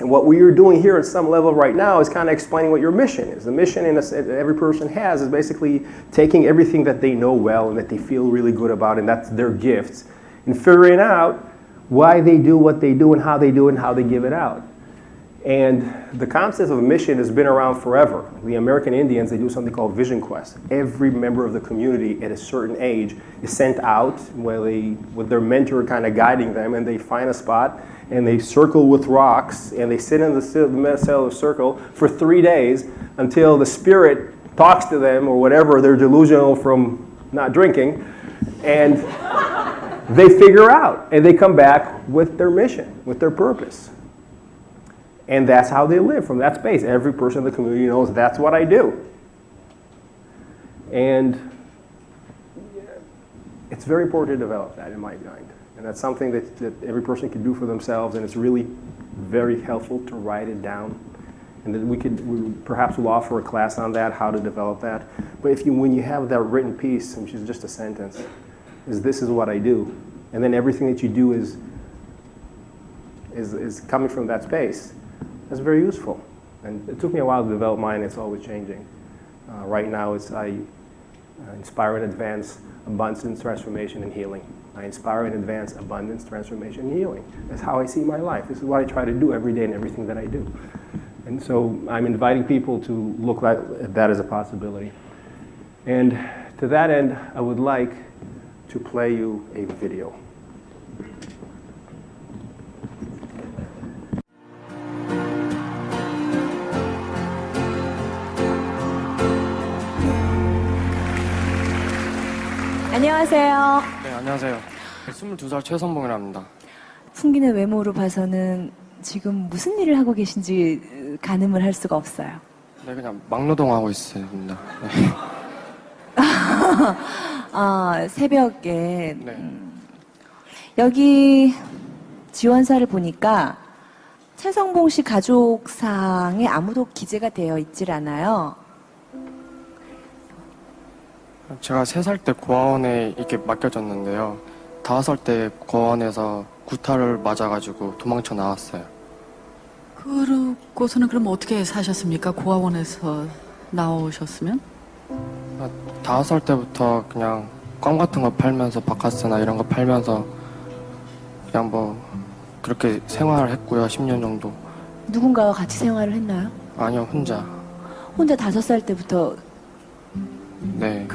And what we are doing here at some level right now is kind of explaining what your mission is. The mission every person has is basically taking everything that they know well and that they feel really good about, and that's their gifts, and figuring out why they do what they do and how they do it and how they give it out. And the concept of a mission has been around forever. The American Indians, they do something called Vision Quest. Every member of the community at a certain age is sent out with their mentor kind of guiding them, and they find a spot and they circle with rocks and they sit in the center of the circle for 3 days until the spirit talks to them or whatever, they're delusional from not drinking, and they figure out and they come back with their mission, with their purpose. And that's how they live from that space. Every person in the community knows that's what I do. And it's very important to develop that in my mind. And that's something that every person can do for themselves, and it's really very helpful to write it down. And that we perhaps will offer a class on that, how to develop that. But when you have that written piece, which is just a sentence, this is what I do. And then everything that you do is coming from that space. That's very useful. And it took me a while to develop mine. It's always changing. Right now, I inspire and advance abundance, transformation, and healing. I inspire and advance abundance, transformation, and healing. That's how I see my life. This is what I try to do every day in everything that I do. And so I'm inviting people to look at that as a possibility. And to that end, I would like to play you a video. 안녕하세요. 네, 안녕하세요. 22살 최선봉이랍니다. 풍기는 외모로 봐서는 지금 무슨 일을 하고 계신지 가늠을 할 수가 없어요. 네, 그냥 막노동하고 있습니다. 네. 새벽에 네. 여기 지원사를 보니까 최성봉 씨 가족상에 아무도 기재가 되어 있질 않아요. 제가 3살 때 고아원에 이렇게 맡겨졌는데요. 5살 때 고아원에서 구타를 맞아가지고 도망쳐 나왔어요. 그러고서는 그럼 어떻게 사셨습니까? 고아원에서 나오셨으면? 5살 때부터 그냥 껌 같은 거 팔면서 바카스나 이런 거 팔면서 그냥 뭐 그렇게 생활을 했고요. 10년 정도. 누군가와 같이 생활을 했나요? 아니요, 혼자. 혼자 5살 때부터. 네.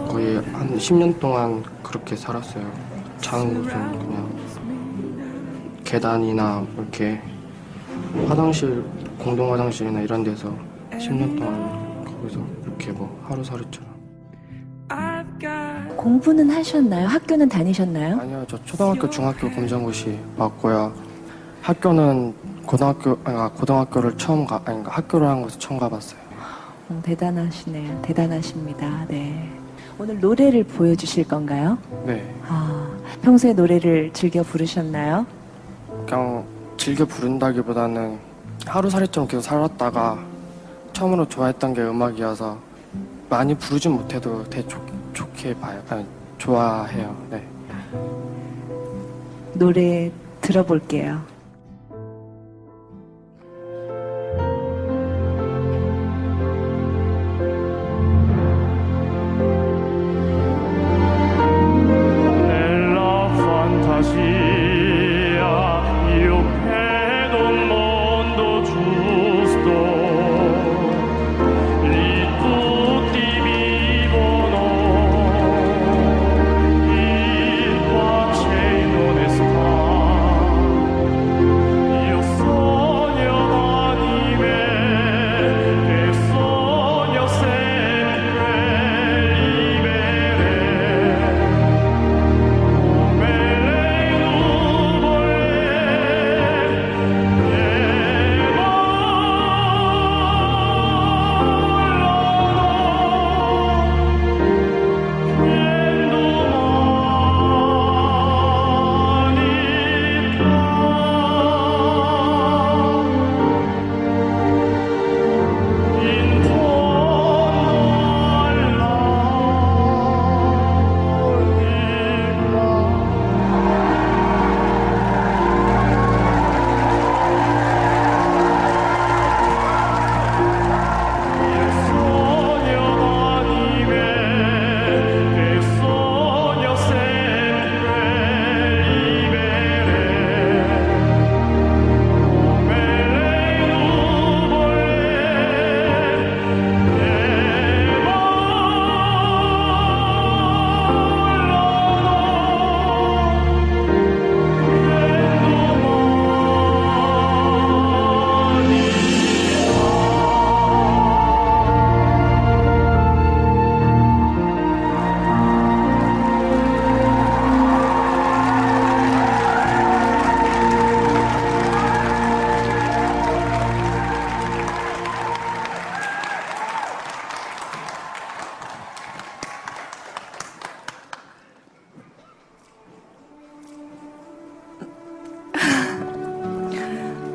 거의 한 10년 동안 그렇게 살았어요. 자는 곳은 그냥 계단이나 이렇게 화장실, 공동 화장실이나 이런 데서 10년 동안 거기서 이렇게 뭐 하루살이처럼. 공부는 하셨나요? 학교는 다니셨나요? 아니요, 저 초등학교, 중학교 검정고시 맞고요. 학교는 고등학교를 학교를 한 곳에 처음 가봤어요. 대단하시네요. 대단하십니다. 네. 오늘 노래를 보여주실 건가요? 네. 평소에 노래를 즐겨 부르셨나요? 그냥 즐겨 부른다기보다는 하루살이처럼 계속 살았다가 처음으로 좋아했던 게 음악이어서 많이 부르진 못해도 되게 좋게 봐요. 좋아해요. 네. 노래 들어볼게요.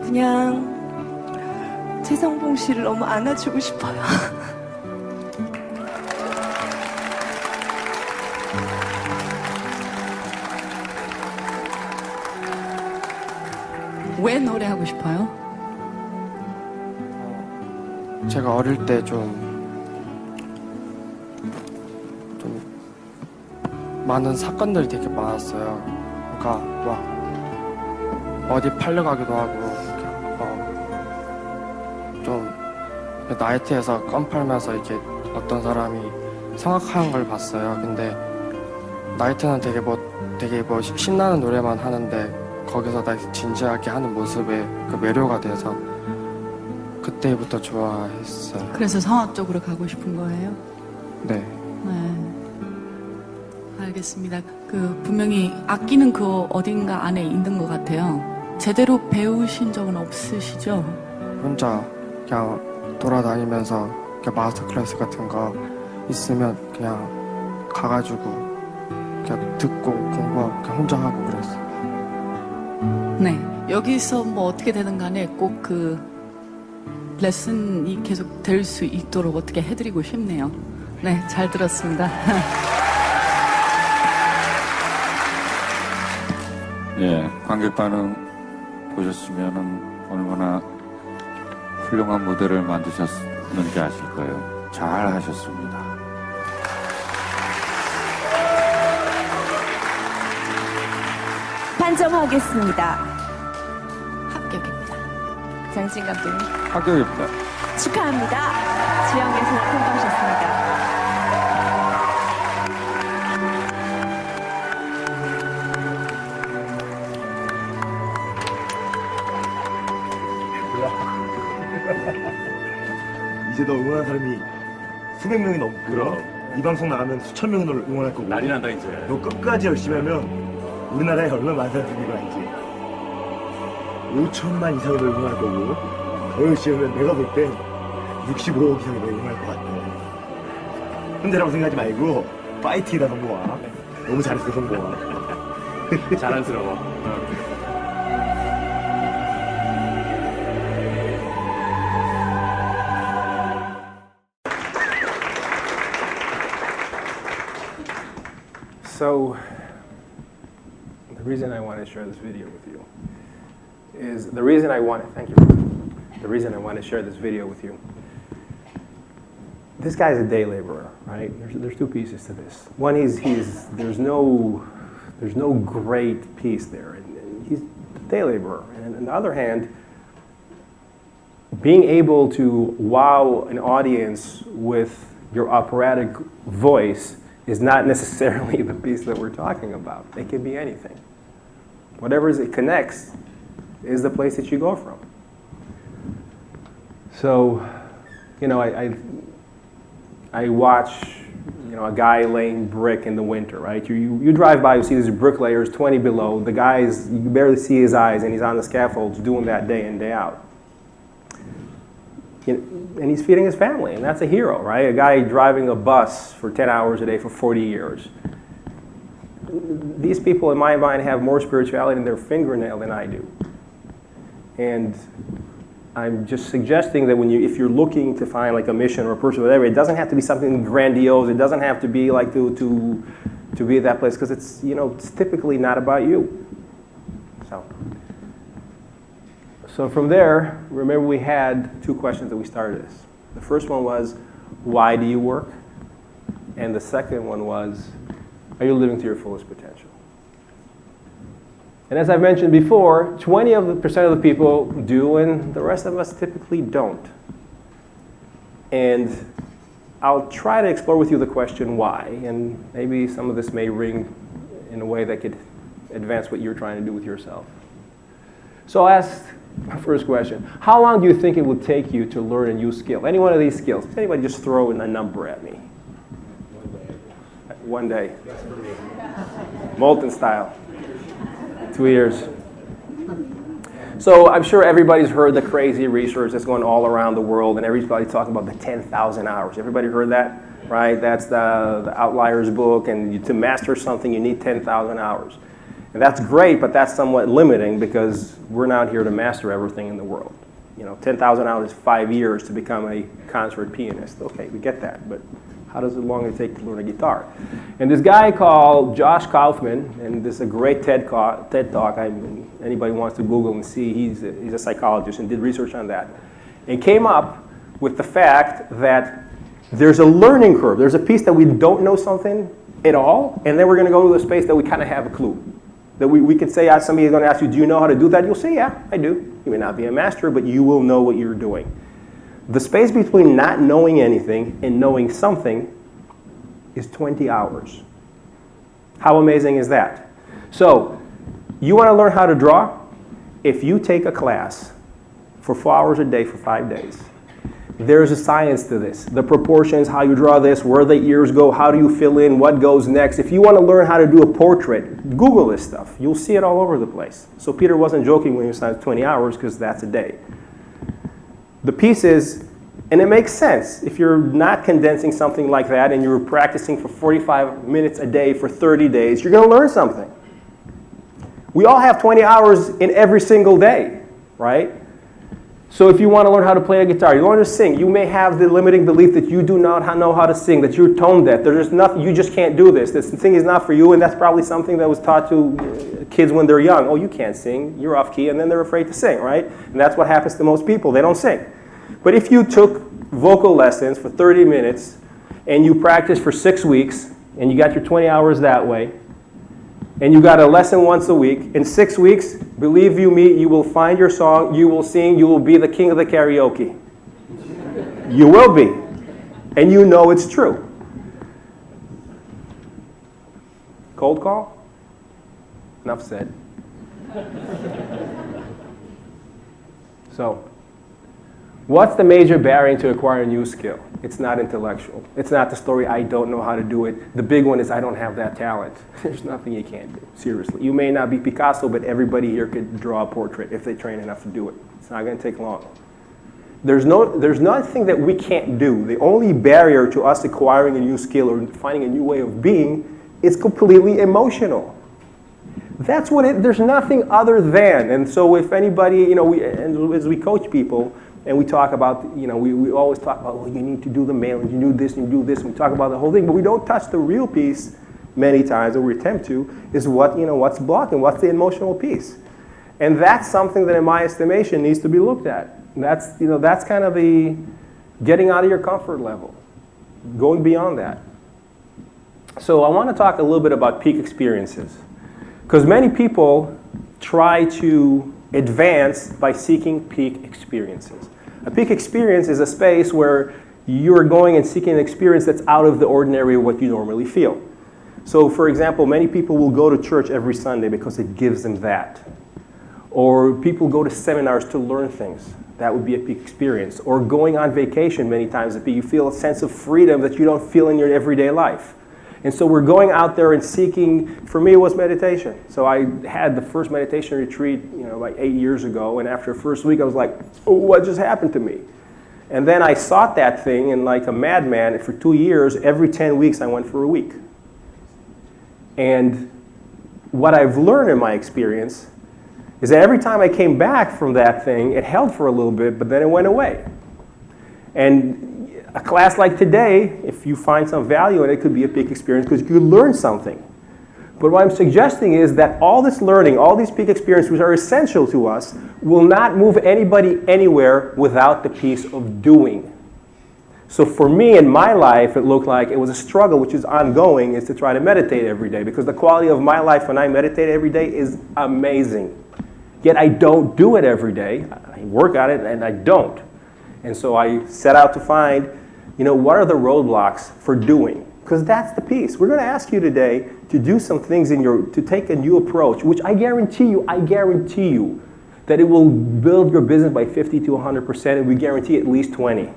그냥 최성봉 씨를 너무 안아주고 싶어요. 왜 노래하고 싶어요? 제가 어릴 때 좀 많은 사건들이 되게 많았어요. 그러니까 막 어디 팔려가기도 하고 좀 나이트에서 껌 팔면서 이렇게 어떤 사람이 성악하는 걸 봤어요. 근데 나이트는 되게 신나는 노래만 하는데 거기서 나 진지하게 하는 모습에 그 매료가 돼서 그때부터 좋아했어요. 그래서 성악 쪽으로 가고 싶은 거예요? 네. 네. 알겠습니다. 분명히 악기는 그 어딘가 안에 있는 것 같아요. 제대로 배우신 적은 없으시죠? 혼자 그냥 돌아다니면서 마스터 클래스 같은 거 있으면 그냥 가가지고 그냥 듣고 공부하고 그냥 혼자 하고 그랬어요. 네. 여기서 뭐 어떻게 되든 간에 꼭 레슨이 계속 될 수 있도록 어떻게 해드리고 싶네요. 네, 잘 들었습니다. 예, 관객 반응 보셨으면은 얼마나 훌륭한 무대를 만드셨는지 아실 거예요. 잘 하셨습니다. 판정하겠습니다. 합격입니다. 장신 감독님 합격입니다. 축하합니다. 지역에서 통과하셨습니다. 이제 너 응원하는 사람이 수백 명이 넘고 이 방송 나가면 수천 명이 너를 응원할 거고 난리 난다 이제. 너 끝까지 열심히 하면 우리나라에 얼마나 많은 사람들이 이거 알지? 5천만 이상이 더 응원할 거고 더 열심히 하면 내가 볼 땐 65억 이상이 더 응원할 것 같아. 혼자라고 생각하지 말고 파이팅이다 성공아. 너무 잘했어 성공아. 자랑스러워. So, the reason I want to share this video with you is the reason I want to share this video with you. This guy's a day laborer, right? There's two pieces to this. One is there's no great piece there, and he's a day laborer. And on the other hand, being able to wow an audience with your operatic voice is not necessarily the piece that we're talking about. It can be anything. Whatever it connects is the place that you go from. So, you know, I watch, you know, a guy laying brick in the winter, right? You drive by, you see these bricklayers 20 below. The guy's, you can barely see his eyes, and he's on the scaffolds doing that day in, day out. You know, and he's feeding his family, and that's a hero, right? A guy driving a bus for 10 hours a day for 40 years. These people, in my mind, have more spirituality in their fingernail than I do. And I'm just suggesting that if you're looking to find like a mission or a person or whatever, it doesn't have to be something grandiose. It doesn't have to be like to be at that place, because it's, you know, it's typically not about you. So from there, remember we had two questions that we started this. The first one was, why do you work? And the second one was, are you living to your fullest potential? And as I mentioned before, 20% of the people do, and the rest of us typically don't. And I'll try to explore with you the question why, and maybe some of this may ring in a way that could advance what you're trying to do with yourself. So I'll ask my first question. How long do you think it would take you to learn a new skill? Any one of these skills? Anybody just throw in a number at me? 1 day. Molten style. 2 years. So I'm sure everybody's heard the crazy research that's going all around the world, and everybody's talking about the 10,000 hours. Everybody heard that? Right? That's the Outliers book, and to master something you need 10,000 hours. And that's great, but that's somewhat limiting because we're not here to master everything in the world. You know, 10,000 hours is 5 years to become a concert pianist. Okay, we get that, but how does it long take to learn a guitar? And this guy called Josh Kaufman, and this is a great TED Talk. Anybody wants to Google and see, he's a psychologist and did research on that. And came up with the fact that there's a learning curve. There's a piece that we don't know something at all, and then we're going to go to a space that we kind of have a clue. That we could say, somebody is going to ask you, do you know how to do that? You'll say, yeah, I do. You may not be a master, but you will know what you're doing. The space between not knowing anything and knowing something is 20 hours. How amazing is that? So, you want to learn how to draw? If you take a class for 4 hours a day for 5 days, there's a science to this. The proportions, how you draw this, where the ears go, how do you fill in, what goes next. If you want to learn how to do a portrait, Google this stuff. You'll see it all over the place. So Peter wasn't joking when he said 20 hours, because that's a day. The piece is, and it makes sense, if you're not condensing something like that and you're practicing for 45 minutes a day for 30 days, you're going to learn something. We all have 20 hours in every single day, right? So if you want to learn how to play a guitar, you learn to sing, you may have the limiting belief that you do not know how to sing, that you're tone deaf, there's just nothing, you just can't do this. This thing is not for you, and that's probably something that was taught to kids when they're young. Oh, you can't sing, you're off key, and then they're afraid to sing, right? And that's what happens to most people, they don't sing. But if you took vocal lessons for 30 minutes, and you practiced for 6 weeks, and you got your 20 hours that way, and you got a lesson once a week, in 6 weeks, believe you me, you will find your song, you will sing, you will be the king of the karaoke. You will be. And you know it's true. Cold call? Enough said. So, What's the major barrier to acquire a new skill? It's not intellectual. It's not the story, I don't know how to do it. The big one is I don't have that talent. There's nothing you can't do, seriously. You may not be Picasso, but everybody here could draw a portrait if they train enough to do it. It's not going to take long. There's nothing that we can't do. The only barrier to us acquiring a new skill or finding a new way of being is completely emotional. That's what there's nothing other than. And so if anybody, as we coach people, and we talk about, we always talk about, well, you need to do the mailings, you do this, and you do this, and we talk about the whole thing, but we don't touch the real piece many times, or we attempt to, is what's blocking, what's the emotional piece. And that's something that, in my estimation, needs to be looked at. That's kind of the getting out of your comfort level, going beyond that. So I want to talk a little bit about peak experiences, because many people try to advance by seeking peak experiences. A peak experience is a space where you're going and seeking an experience that's out of the ordinary of what you normally feel. So, for example, many people will go to church every Sunday because it gives them that. Or people go to seminars to learn things. That would be a peak experience. Or going on vacation many times, you feel a sense of freedom that you don't feel in your everyday life. And so we're going out there and seeking, for me it was meditation. So I had the first meditation retreat, like 8 years ago, and after the first week I was like, oh, what just happened to me? And then I sought that thing, and like a madman, for 2 years, every 10 weeks I went for a week. And what I've learned in my experience is that every time I came back from that thing, it held for a little bit, but then it went away. And a class like today, if you find some value in it, could be a peak experience because you learn something. But what I'm suggesting is that all this learning, all these peak experiences which are essential to us, will not move anybody anywhere without the piece of doing. So for me in my life, it looked like it was a struggle which is ongoing, is to try to meditate every day, because the quality of my life when I meditate every day is amazing. Yet I don't do it every day. I work on it and I don't. And so I set out to find, what are the roadblocks for doing? Because that's the piece. We're going to ask you today to do some things to take a new approach, which I guarantee you that it will build your business by 50 to 100%, and we guarantee at least 20.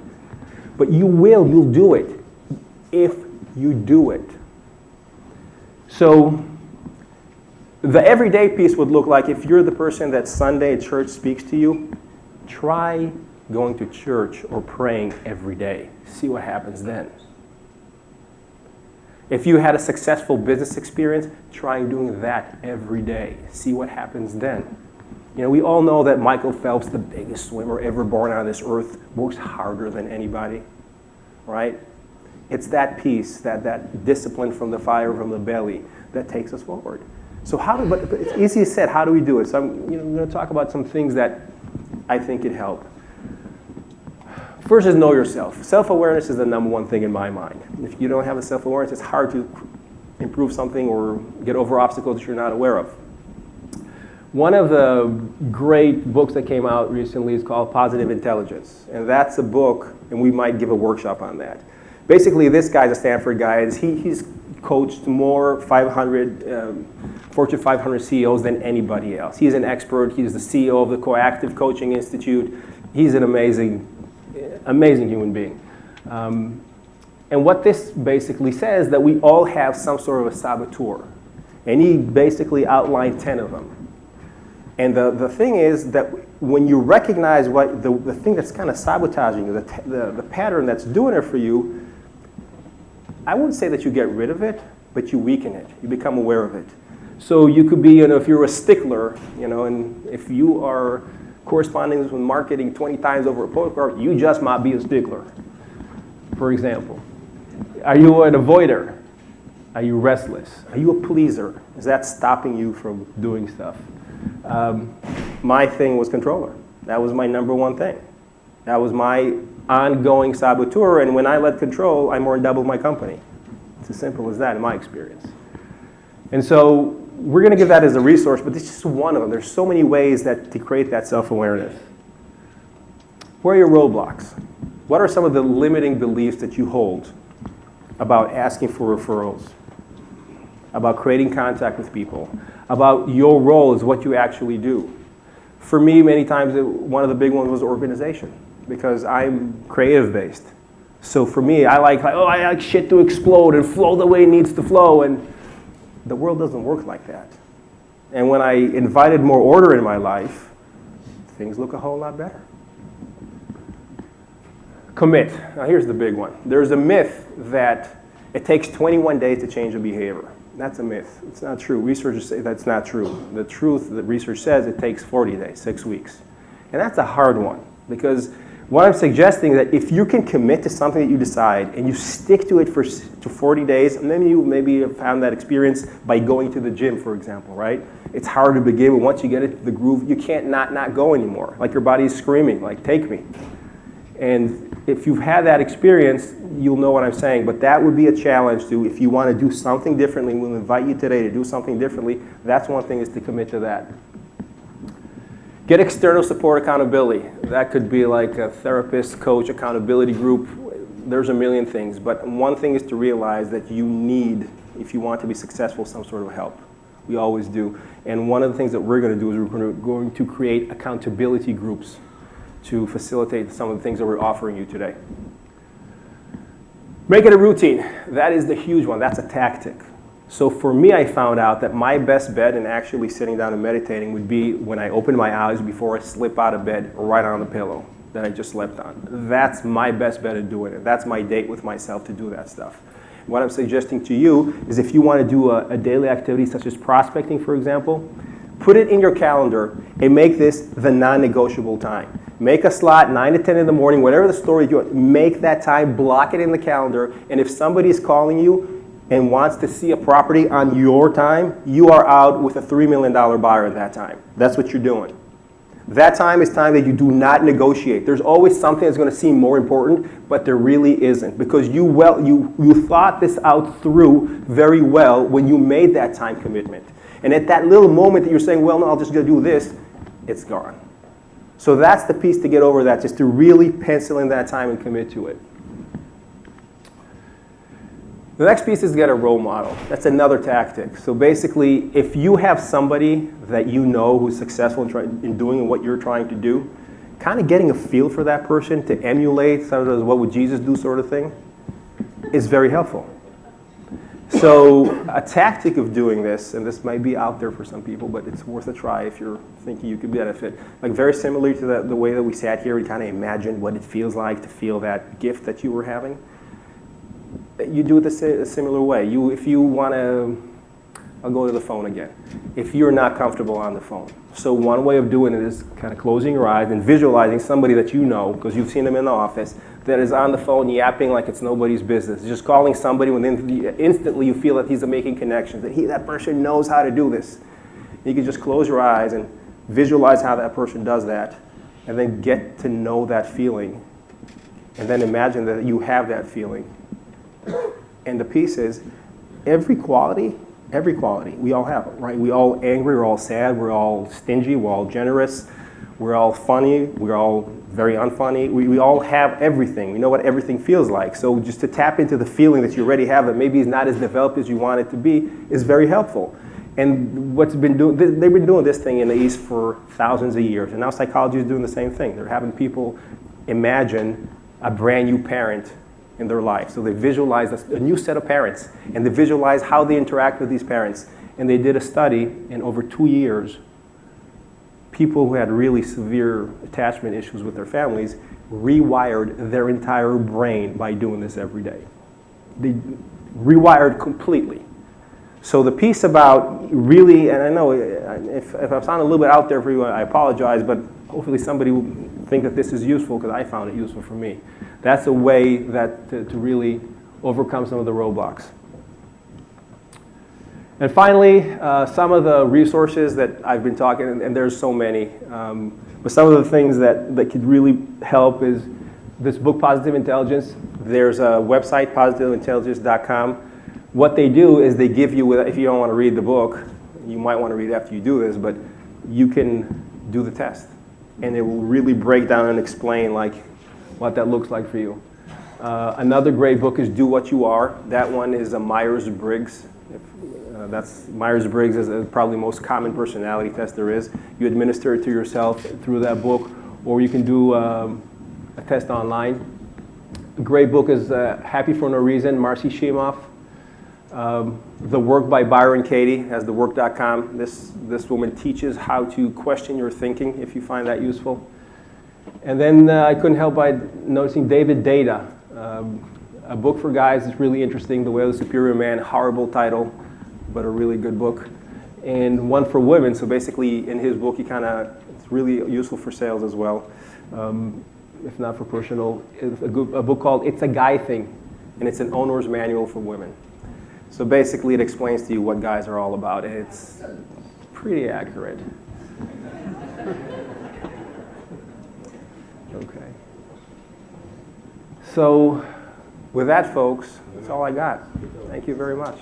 But you'll do it if you do it. So the everyday piece would look like, if you're the person that Sunday at church speaks to you, try going to church or praying every day. See what happens then. If you had a successful business experience, try doing that every day. See what happens then. We all know that Michael Phelps, the biggest swimmer ever born on this earth, works harder than anybody, right? It's that piece, that discipline from the fire, from the belly, that takes us forward. So but it's easy said, how do we do it? So I'm going to talk about some things that I think could help. First is know yourself. Self-awareness is the number one thing in my mind. If you don't have a self-awareness, it's hard to improve something or get over obstacles that you're not aware of. One of the great books that came out recently is called Positive Intelligence. And that's a book, and we might give a workshop on that. Basically, this guy's a Stanford guy. He's coached more Fortune 500 CEOs than anybody else. He's an expert. He's the CEO of the Coactive Coaching Institute. He's an amazing human being. And what this basically says, that we all have some sort of a saboteur. And he basically outlined 10 of them. And the thing is that when you recognize what the thing that's kind of sabotaging you, the pattern that's doing it for you, I wouldn't say that you get rid of it, but you weaken it. You become aware of it. So you could be, if you're a stickler, and if you are corresponding with marketing 20 times over a postcard, you just might be a stickler, for example. Are you an avoider? Are you restless? Are you a pleaser? Is that stopping you from doing stuff? My thing was controller. That was my number one thing. That was my ongoing saboteur, and when I let control, I more than doubled my company. It's as simple as that in my experience. And so we're going to give that as a resource, but this is just one of them. There's so many ways to create that self-awareness. Where are your roadblocks? What are some of the limiting beliefs that you hold about asking for referrals, about creating contact with people, about your role as what you actually do? For me, many times, one of the big ones was organization. because I'm creative based. So for me, I like shit to explode and flow the way it needs to flow, and the world doesn't work like that. And when I invited more order in my life, things look a whole lot better. Commit. Now here's the big one. There's a myth that it takes 21 days to change a behavior. That's a myth. It's not true. Researchers say that's not true. The truth that research says it takes 40 days, 6 weeks. And that's a hard one, because what I'm suggesting is that if you can commit to something that you decide and you stick to it for 40 days, and then you maybe have found that experience by going to the gym, for example, right? It's hard to begin, but once you get into the groove, you can't not go anymore. Like your body's screaming, like, take me. And if you've had that experience, you'll know what I'm saying. But that would be a challenge to, if you want to do something differently, we'll invite you today to do something differently. That's one thing, is to commit to that. Get external support accountability. That could be like a therapist, coach, accountability group. There's a million things. But one thing is to realize that you need, if you want to be successful, some sort of help. We always do. And one of the things that we're going to do is we're going to create accountability groups to facilitate some of the things that we're offering you today. Make it a routine. That is the huge one. That's a tactic. So for me, I found out that my best bet in actually sitting down and meditating would be when I open my eyes before I slip out of bed, right on the pillow that I just slept on. That's my best bet at doing it. That's my date with myself to do that stuff. What I'm suggesting to you is, if you want to do a daily activity such as prospecting, for example, put it in your calendar and make this the non-negotiable time. Make a slot, 9 to 10 in the morning, whatever the story you want, make that time, block it in the calendar, and if somebody is calling you and wants to see a property on your time, you are out with a $3 million buyer at that time. That's what you're doing. That time is time that you do not negotiate. There's always something that's going to seem more important, but there really isn't, because you thought this out through very well when you made that time commitment. And at that little moment that you're saying, well, no, I'll just go do this, it's gone. So that's the piece to get over that, just to really pencil in that time and commit to it. The next piece is get a role model. That's another tactic. So basically, if you have somebody that you know who's successful in doing what you're trying to do, kind of getting a feel for that person to emulate sort of what would Jesus do sort of thing is very helpful. So a tactic of doing this, and this might be out there for some people, but it's worth a try if you're thinking you could benefit. Like very similar to the way that we sat here, we kind of imagined what it feels like to feel that gift that you were having. You do it a similar way. If you want to, I'll go to the phone again. If you're not comfortable on the phone. So one way of doing it is kind of closing your eyes and visualizing somebody that you know, because you've seen them in the office, that is on the phone yapping like it's nobody's business. Just calling somebody when instantly you feel that he's making connections, that that person knows how to do this. You can just close your eyes and visualize how that person does that, and then get to know that feeling, and then imagine that you have that feeling. And the piece is, every quality, we all have it, right? We're all angry, we're all sad, we're all stingy, we're all generous, we're all funny, we're all very unfunny. We all have everything. We know what everything feels like. So just to tap into the feeling that you already have that maybe is not as developed as you want it to be is very helpful. And they've been doing this thing in the East for thousands of years. And now psychology is doing the same thing. They're having people imagine a brand new parent in their life. So they visualize a new set of parents, and they visualize how they interact with these parents. And they did a study in over 2 years. People who had really severe attachment issues with their families rewired their entire brain by doing this every day. They rewired completely. So the piece about really, and I know if I sound a little bit out there for you, I apologize, but hopefully somebody will think that this is useful, because I found it useful for me. That's a way that to really overcome some of the roadblocks. And finally, some of the resources that I've been talking, and there's so many, but some of the things that could really help is this book, Positive Intelligence. There's a website, positiveintelligence.com. What they do is they give you, if you don't want to read the book, you might want to read it after you do this, but you can do the test. And it will really break down and explain like what that looks like for you. Another great book is Do What You Are. That one is a Myers-Briggs. Myers-Briggs is probably the most common personality test there is. You administer it to yourself through that book, or you can do a test online. A great book is Happy for No Reason, Marcy Shimoff. The Work by Byron Katie, that's thework.com. This woman teaches how to question your thinking, if you find that useful. And then I couldn't help by noticing David Data, a book for guys. It's really interesting, The Way of the Superior Man, horrible title, but a really good book. And one for women, so basically in his book it's really useful for sales as well, if not for personal. It's a book called It's a Guy Thing, and it's an owner's manual for women. So basically it explains to you what guys are all about, and it's pretty accurate. Okay. So with that, folks, that's all I got. Thank you very much.